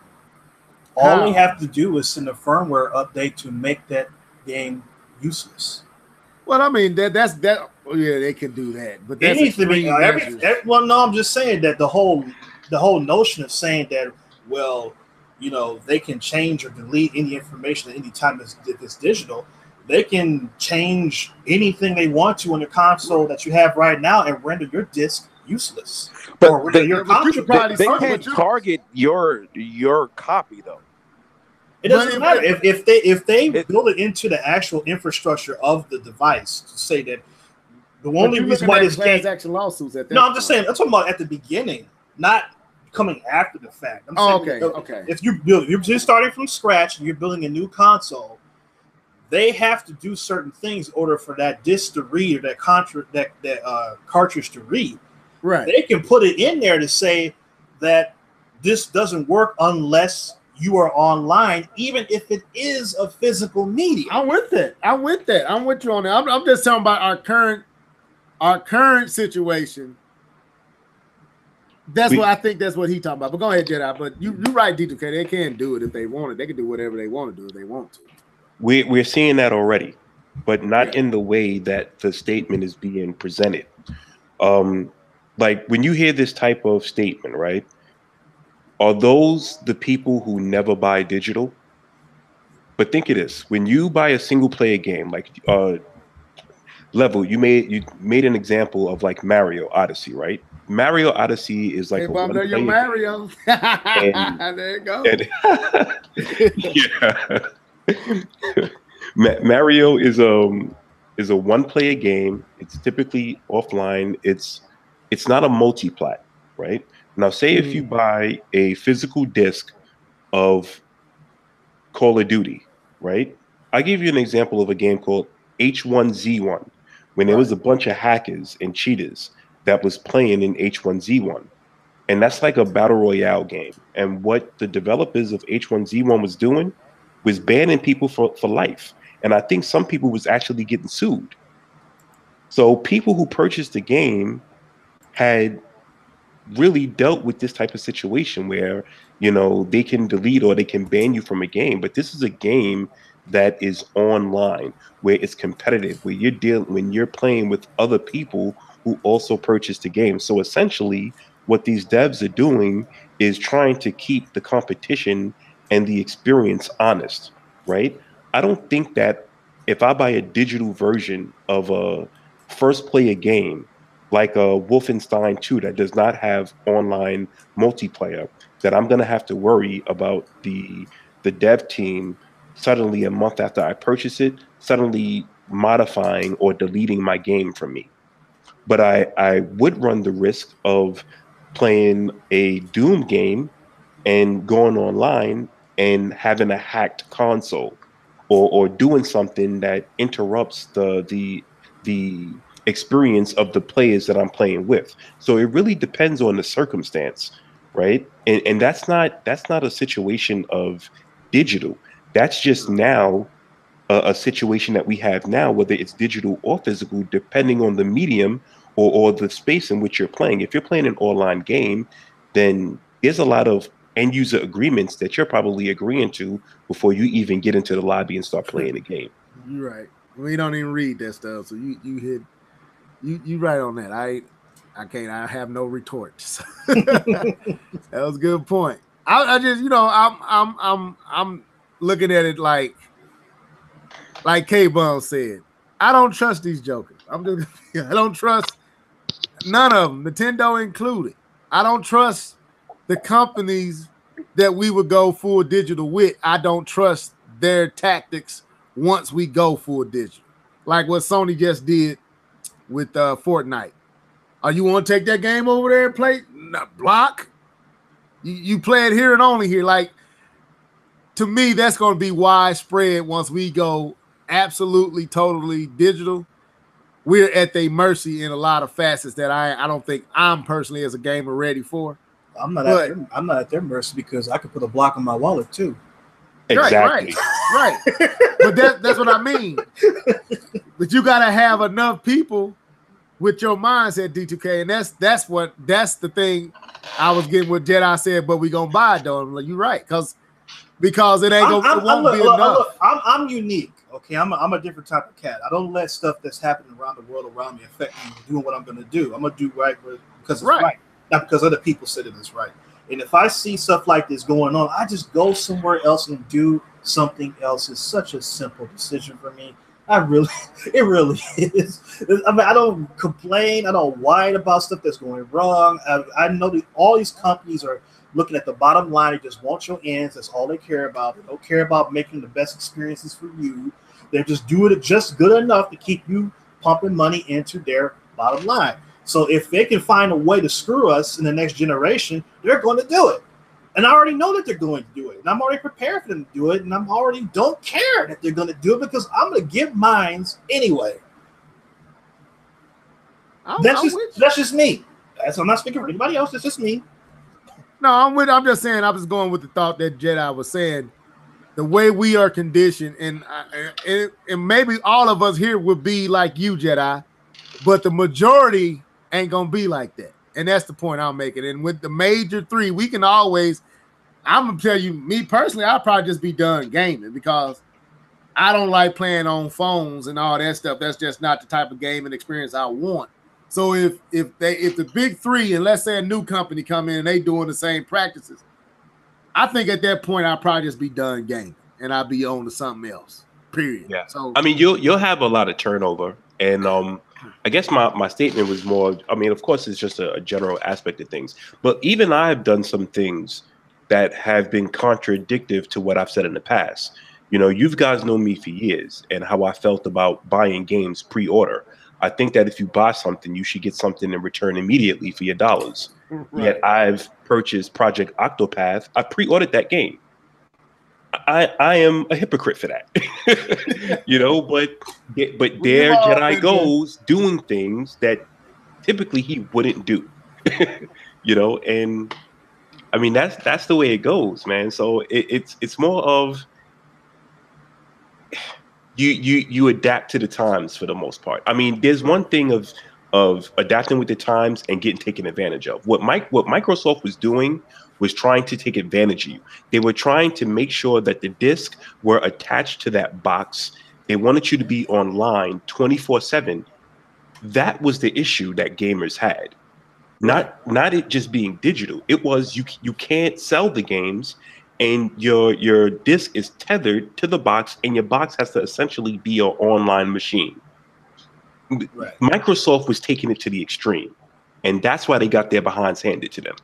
All we have to do is send a firmware update to make that game useless. Well, I mean that's that. Yeah, they can do that, but that's well, no, I'm just saying that the whole notion of saying that, well, they can change or delete any information at any time if it's digital. They can change anything they want to on the console that you have right now and render your disc useless. But they can't target your copy though. It doesn't matter if they build it into the actual infrastructure of the device to say that the only reason why this class action lawsuits at that. No, I'm just saying. I'm talking about at the beginning, not coming after the fact. I'm saying, okay. If you're just starting from scratch and you're building a new console, they have to do certain things in order for that disc to read or that cartridge to read. Right. They can put it in there to say that this doesn't work unless you are online, even if it is a physical medium. I'm with that. I'm with you on that. I'm just talking about our current situation. I think that's what he's talking about. But go ahead, Jedi. But you're right, D2K. They can do it if they want it. They can do whatever they want to do if they want to. We're seeing that already, but not in the way that the statement is being presented. Like when you hear this type of statement, right? Are those the people who never buy digital? But think of this: when you buy a single player game, like Level, you made an example of like Mario Odyssey, right? Mario Odyssey is like your Mario. There you go. Mario is a one-player game. It's typically offline. It's not a multi-plat, right? Now, say if you buy a physical disc of Call of Duty, right? I'll give you an example of a game called H1Z1, when there was a bunch of hackers and cheaters that was playing in H1Z1. And that's like a battle royale game. And what the developers of H1Z1 was doing was banning people for life. And I think some people was actually getting sued. So people who purchased the game had really dealt with this type of situation where, you know, they can delete or they can ban you from a game. But this is a game that is online, where it's competitive, where when you're playing with other people who also purchase the game. So essentially, what these devs are doing is trying to keep the competition and the experience honest, right? I don't think that if I buy a digital version of a first player game like a Wolfenstein 2 that does not have online multiplayer, that I'm going to have to worry about the dev team suddenly a month after I purchase it, suddenly modifying or deleting my game from me. But I would run the risk of playing a Doom game and going online and having a hacked console, or doing something that interrupts the experience of the players that I'm playing with. So it really depends on the circumstance, right? And that's not a situation of digital. That's just now a situation that we have now, whether it's digital or physical, depending on the medium or the space in which you're playing. If you're playing an online game, then there's a lot of end user agreements that you're probably agreeing to before you even get into the lobby and start playing the game. You're right. We don't even read that stuff, so you right on that. I have no retorts. That was a good point. I just, you know, I'm looking at it like K-Bum said. I don't trust these jokers. I don't trust none of them, Nintendo included. I don't trust the companies that we would go full digital with. I don't trust their tactics once we go full digital. Like what Sony just did with Fortnite. You want to take that game over there and play? Block. You play it here and only here. Like, to me, that's going to be widespread once we go absolutely, totally digital. We're at their mercy in a lot of facets that I don't think I'm personally as a gamer ready for. I'm not at their mercy because I could put a block on my wallet too. Exactly. Right. But that's what I mean. But you got to have enough people with your mindset, D2K, and that's the thing I was getting what Jedi said. But we gonna buy it though. I'm like, you're right, because it ain't gonna be enough. I'm unique. Okay, I'm a different type of cat. I don't let stuff that's happening around the world around me affect me doing what I'm gonna do. I'm gonna do right because it's right, not because other people said it is right. And if I see stuff like this going on, I just go somewhere else and do something else. It's such a simple decision for me. It really is. I mean, I don't complain. I don't whine about stuff that's going wrong. I know that all these companies are looking at the bottom line. They just want your ends. That's all they care about. They don't care about making the best experiences for you. They're just doing it just good enough to keep you pumping money into their bottom line. So if they can find a way to screw us in the next generation, they're going to do it. And I already know that they're going to do it. And I'm already prepared for them to do it. And I'm already don't care that they're going to do it because I'm going to give mines anyway. That's just me. I'm not speaking for anybody else. It's just me. No, I'm just saying. I was going with the thought that Jedi was saying. The way we are conditioned, and maybe all of us here would be like you, Jedi, but the majority ain't gonna be like that. And that's the point I'm making. And with the major three, we can always. I'm gonna tell you, me personally, I'll probably just be done gaming because I don't like playing on phones and all that stuff. That's just not the type of gaming experience I want. So if the big three, and let's say a new company come in and they doing the same practices, I think at that point I'll probably just be done gaming and I'll be on to something else. Period. Yeah. So I mean, you'll have a lot of turnover, and I guess my statement was more. I mean, of course, it's just a general aspect of things, but even I have done some things that have been contradictory to what I've said in the past. You know, you guys know me for years and how I felt about buying games pre-order. I think that if you buy something, you should get something in return immediately for your dollars. Right. Yet I've purchased Project Octopath. I pre-ordered that game. I am a hypocrite for that, you know. But there Jedi goes doing things that typically he wouldn't do, you know. And I mean that's the way it goes, man. So it's more of you adapt to the times for the most part. I mean, there's one thing of of adapting with the times and getting taken advantage of. What Microsoft was doing was trying to take advantage of you. They were trying to make sure that the discs were attached to that box. They wanted you to be online 24/7. That was the issue that gamers had. Not it just being digital. It was you can't sell the games, and your disc is tethered to the box, and your box has to essentially be your online machine. Right. Microsoft was taking it to the extreme, and that's why they got their behinds handed to them.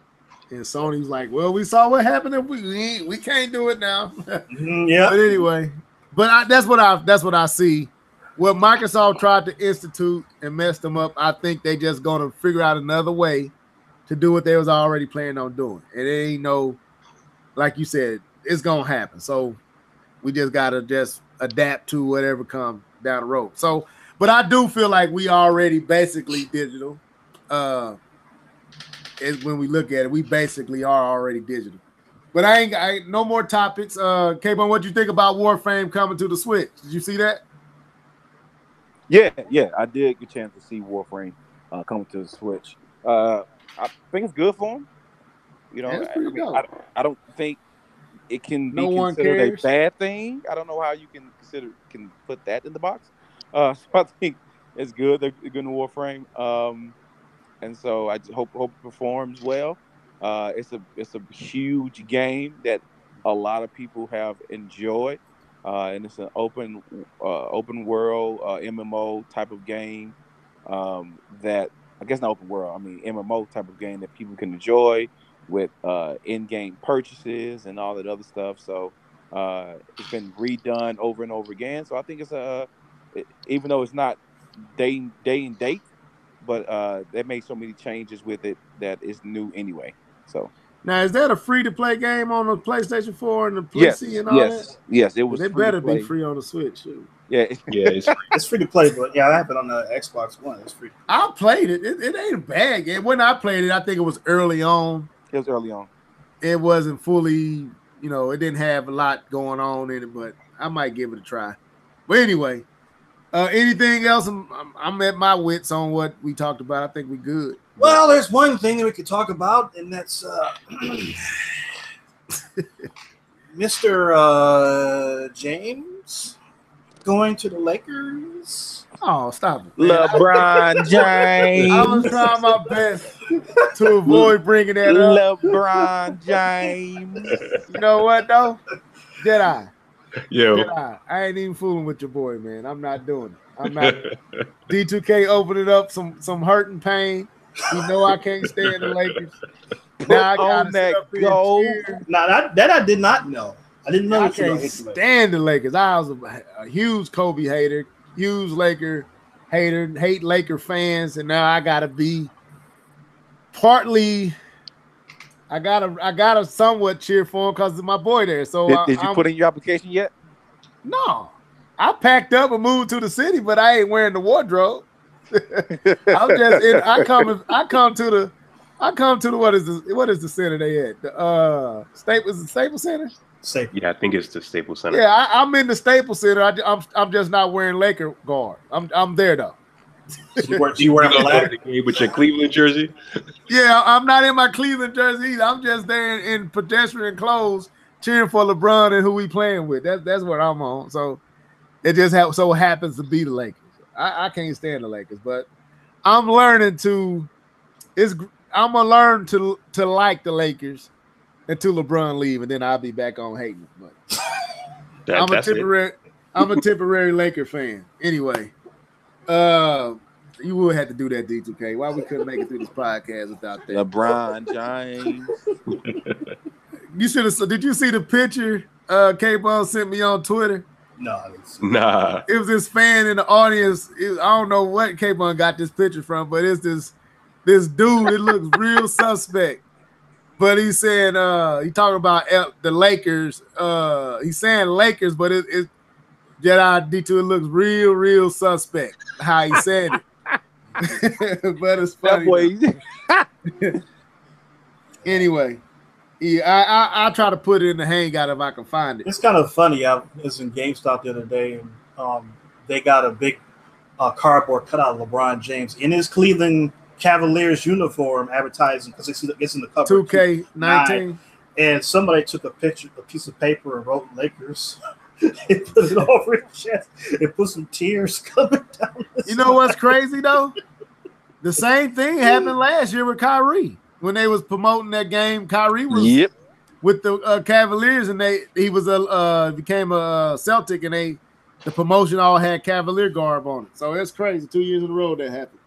And Sony was like, "Well, we saw what happened, and we can't do it now." Yeah. But anyway, that's what I see. What Microsoft tried to institute and messed them up, I think they just gonna figure out another way to do what they was already planning on doing. And it ain't no, like you said, it's gonna happen. So we just gotta just adapt to whatever comes down the road. So, but I do feel like we already basically digital. When we look at it, we basically are already digital. But I ain't no more topics. K-Bone, what you think about Warframe coming to the Switch? Did you see that? Yeah, I did get a chance to see Warframe coming to the Switch. I think it's good for him. You know, I don't think it can be considered a bad thing. I don't know how you can put that in the box. So I think it's good. They're good in Warframe, and so I just hope it performs well. It's a huge game that a lot of people have enjoyed. And it's an open world MMO type of game that I guess not open world. I mean MMO type of game that people can enjoy with in-game purchases and all that other stuff. So it's been redone over and over again. So I think it's even though it's not day and date, but they made so many changes with it that it's new anyway. So. Now, is that a free-to-play game on the PlayStation 4 and the PC and all that? Yes, it was. They better be free on the Switch, too. Yeah, it's free to play, but yeah, I have it on the Xbox One. It's free. I played it. It ain't a bad game. When I played it, I think it was early on. It was early on. It wasn't fully, it didn't have a lot going on in it, but I might give it a try. But anyway, anything else? I'm at my wits on what we talked about. I think we're good. Well, there's one thing that we could talk about, and that's Mr. James going to the Lakers. Oh, stop it. LeBron James. I was trying my best to avoid bringing that up. LeBron James. You know what, though? Jedi. Yo. Jedi. I ain't even fooling with your boy, man. I'm not doing it. I'm not. D2K opening up some hurt and pain. You know I can't stand the Lakers. Now I gotta that goal. Now that I did not know. I didn't know. I can't stand the Lakers. I was a huge Kobe hater, huge Laker hater, hate Laker fans, and now I gotta be partly. I gotta somewhat cheer for him because of my boy there. So did you put in your application yet? No, I packed up and moved to the city, but I ain't wearing the wardrobe. I'm just in. I come to the what is the center they at? The Staples Center. Yeah, I think it's the Staples Center. Yeah, I'm in the Staples Center. I'm just not wearing Laker garb. I'm there though. Do you wear the game with your Cleveland jersey? Yeah, I'm not in my Cleveland jersey either. I'm just there in pedestrian clothes, cheering for LeBron and who we playing with. That's what I'm on. So it just so happens to be the Lakers. I can't stand the Lakers, but I'm learning to. I'm gonna learn to like the Lakers until LeBron leave, and then I'll be back on hating. But I'm a temporary Laker fan. Anyway, you would have to do that, D2K. Why we couldn't make it through this podcast without that? LeBron James. You should have. Did you see the picture K-Ball sent me on Twitter? No, I didn't see Nah. It was this fan in the audience. I don't know what K-Ball got this picture from, but it's this dude. It looks real suspect. But he said he talking about the Lakers. He's saying Lakers, but it Jedi D2. It looks real suspect how he said it. But it's funny. Anyway, yeah, I try to put it in the hangout if I can find it. It's kind of funny. I was in GameStop the other day, and they got a big cardboard cutout of LeBron James in his Cleveland Cavaliers uniform, advertising because it's in the cover. 2K19. And somebody took a piece of paper, and wrote Lakers. And put it over his chest and put some tears coming down. You know what's crazy though? The same thing happened last year with Kyrie when they was promoting that game. Kyrie was with the Cavaliers, and he was became a Celtic, and the promotion all had Cavalier garb on it. So it's crazy. 2 years in a row that happened.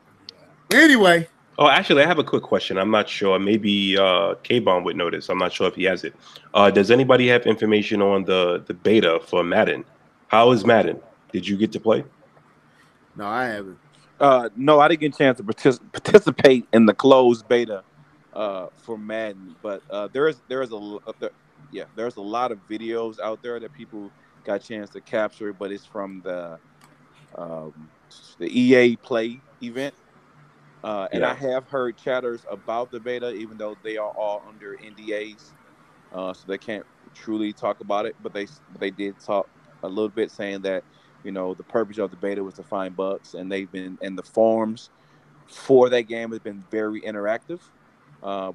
Anyway. Oh, actually, I have a quick question. I'm not sure. Maybe K-Bomb would know this. I'm not sure if he has it. Does anybody have information on the beta for Madden? How is Madden? Did you get to play? No, I haven't. No, I didn't get a chance to participate in the closed beta for Madden. But there's a lot of videos out there that people got a chance to capture. But it's from the EA Play event. And I have heard chatters about the beta, even though they are all under NDAs, so they can't truly talk about it. But they did talk a little bit, saying that the purpose of the beta was to find bugs, and the forums for that game has been very interactive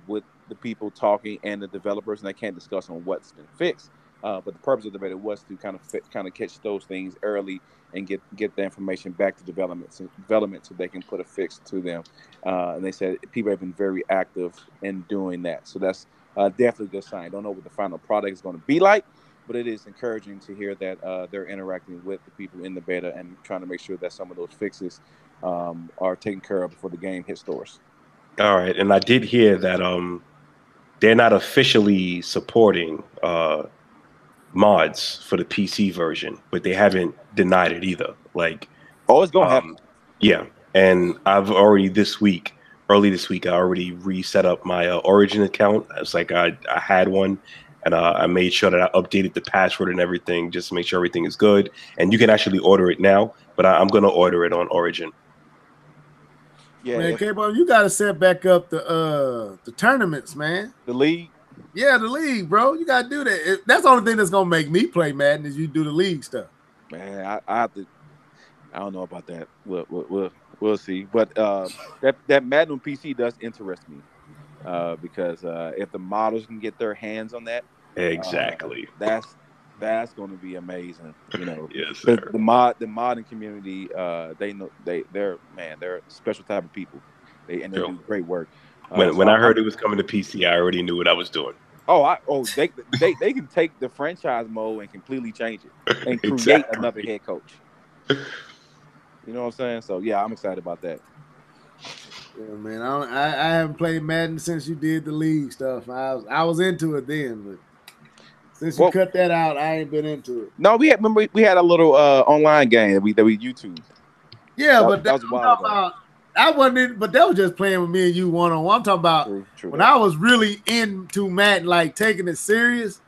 with the people talking and the developers, and they can't discuss on what's been fixed. But the purpose of the beta was to kind of catch those things early and get the information back to development so they can put a fix to them. And they said people have been very active in doing that. So that's definitely a good sign. Don't know what the final product is going to be like, but it is encouraging to hear that they're interacting with the people in the beta and trying to make sure that some of those fixes are taken care of before the game hits stores. All right. And I did hear that they're not officially supporting mods for the PC version, but they haven't denied it either. Like, it's gonna happen. Yeah, and I've already early this week, I already reset up my Origin account. It's like I had one, and I made sure that I updated the password and everything just to make sure everything is good. And you can actually order it now, but I'm gonna order it on Origin. Yeah, man, K-Bomb, you gotta set back up the tournaments, man. The league. Yeah, the league, bro. You gotta do that. That's the only thing that's gonna make me play Madden is you do the league stuff. Man, I have to. I don't know about that. We'll see. But that Madden on PC does interest me because if the models can get their hands on that, exactly, that's going to be amazing. Yes, sir. The modding community, they're a special type of people. They do great work. When I heard it was coming to PC, I already knew what I was doing. They can take the franchise mode and completely change it and create another head coach. You know what I'm saying? So yeah, I'm excited about that. Yeah, man. I haven't played Madden since you did the league stuff. I was into it then, but since you cut that out, I ain't been into it. No, we had a little online game that we YouTube. Yeah, but that was a while ago. I wasn't in, but that was just playing with me and you one-on-one. I'm talking about when I was really into Madden, like taking it serious,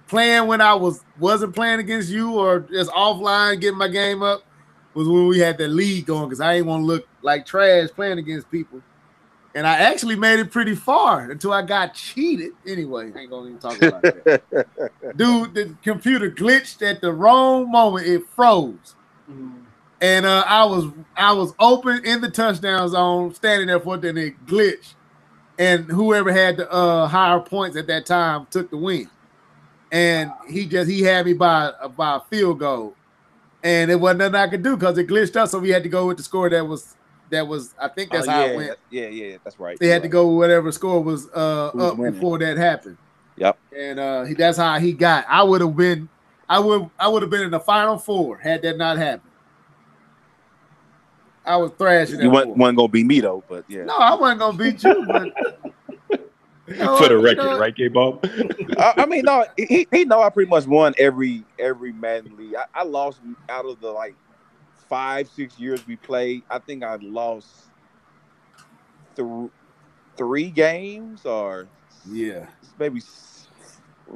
playing when I wasn't playing against you or just offline getting my game up, was when we had the league going because I didn't want to look like trash playing against people. And I actually made it pretty far until I got cheated. Anyway, I ain't gonna even talk about that. Dude, the computer glitched at the wrong moment. It froze. Mm-hmm. And I was open in the touchdown zone, standing there for it, then it glitched. And whoever had the higher points at that time took the win. And he had me by a field goal. And it wasn't nothing I could do because it glitched up. So we had to go with the score that was I think that's how it went. Yeah, that's right. They had to go with whatever score was up winning before that happened. Yep. And that's how he got. I would have been in the Final Four had that not happened. I was thrashing. You wasn't gonna beat me though, but yeah. No, I wasn't gonna beat you, but for the record, right, K-Bob? I mean, no, he know I pretty much won every Madden league. I lost out of the 5-6 years we played. I think I lost 3 games or maybe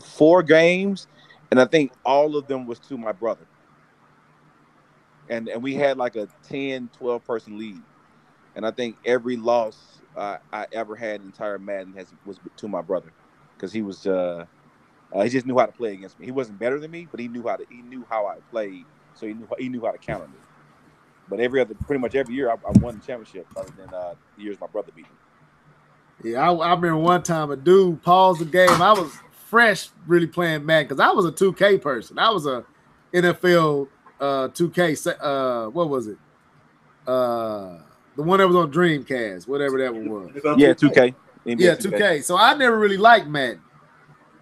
4 games, and I think all of them was to my brother. And we had like a 10-12 person league, and I think every loss I ever had in entire Madden was to my brother, because he was he just knew how to play against me. He wasn't better than me, but he knew how I played, so he knew how to counter me. But pretty much every year, I won the championship, other than the years my brother beat me. Yeah, I remember one time a dude paused the game. I was fresh really playing Madden because I was a 2K person. I was a NFL 2K. What was it? The one that was on Dreamcast, whatever that one was. Yeah, 2K. Yeah, 2K. So I never really liked Madden.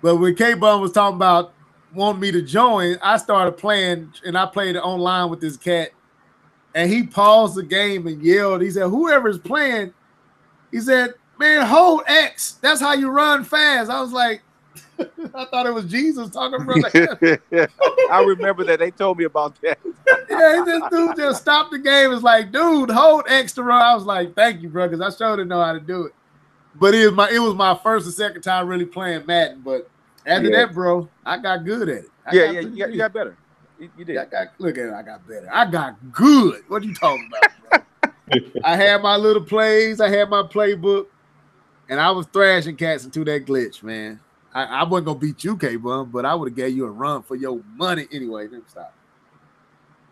But when K-Bum was talking about wanting me to join, I started playing, and I played it online with this cat. And he paused the game and yelled. He said, whoever's playing, he said, man, hold X. That's how you run fast. I was like, I thought it was Jesus talking from like, I remember that. They told me about that. Yeah, this dude just stopped the game. It's like, dude, hold X to run. I was like, thank you, bro, because I sure didn't know how to do it. But it was my first and second time really playing Madden. But after that, bro, I got good at it. You got better. You did. Look at it. I got better. I got good. What are you talking about, bro? I had my little plays. I had my playbook. And I was thrashing cats into that glitch, man. I wasn't going to beat you, K-Bum, but I would have gave you a run for your money anyway. Let me stop.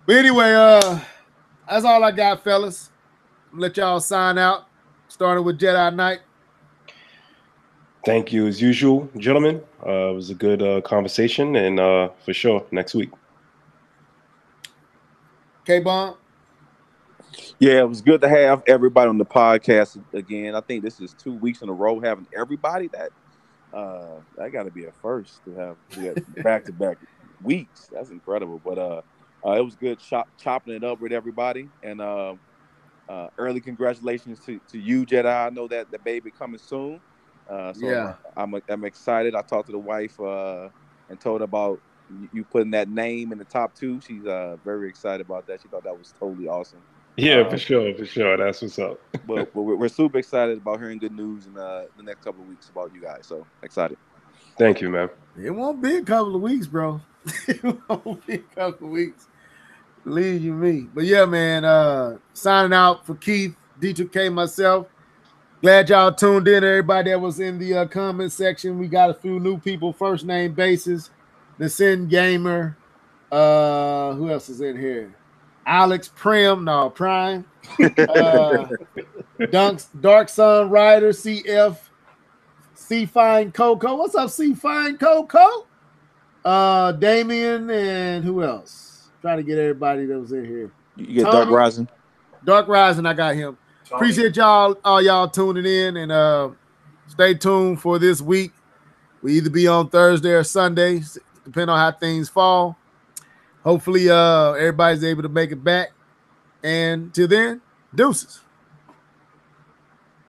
But anyway, that's all I got, fellas. I'm going to let y'all sign out, starting with Jedi Knight. Thank you as usual, gentlemen. It was a good conversation, and for sure, next week. K-Bum? Yeah, it was good to have everybody on the podcast again. I think this is 2 weeks in a row having everybody. That got to be a first to have back-to-back weeks. That's incredible. But it was good chopping it up with everybody. And early congratulations to you, Jedi. I know that the baby coming soon. I'm excited. I talked to the wife and told her about you putting that name in the top 2. She's very excited about that. She thought that was totally awesome. Yeah, for sure. That's what's up. but we're super excited about hearing good news in the next couple of weeks about you guys. So excited. Thank you, man. It won't be a couple of weeks, bro. It won't be a couple of weeks. Believe you me. But yeah, man, signing out for Keith, D2K, myself. Glad y'all tuned in, everybody that was in the comment section. We got a few new people, first name basis. The Sin Gamer. Who else is in here? Alex Prime. Dark Sun Rider, CF, C Fine Coco. What's up, C Fine Coco? Damien, and who else? Trying to get everybody that was in here. You get Dark Rising. Dark Rising, I got him. Appreciate all y'all tuning in, and stay tuned for this week. We either be on Thursday or Sunday, depending on how things fall. Hopefully, everybody's able to make it back. And till then, deuces.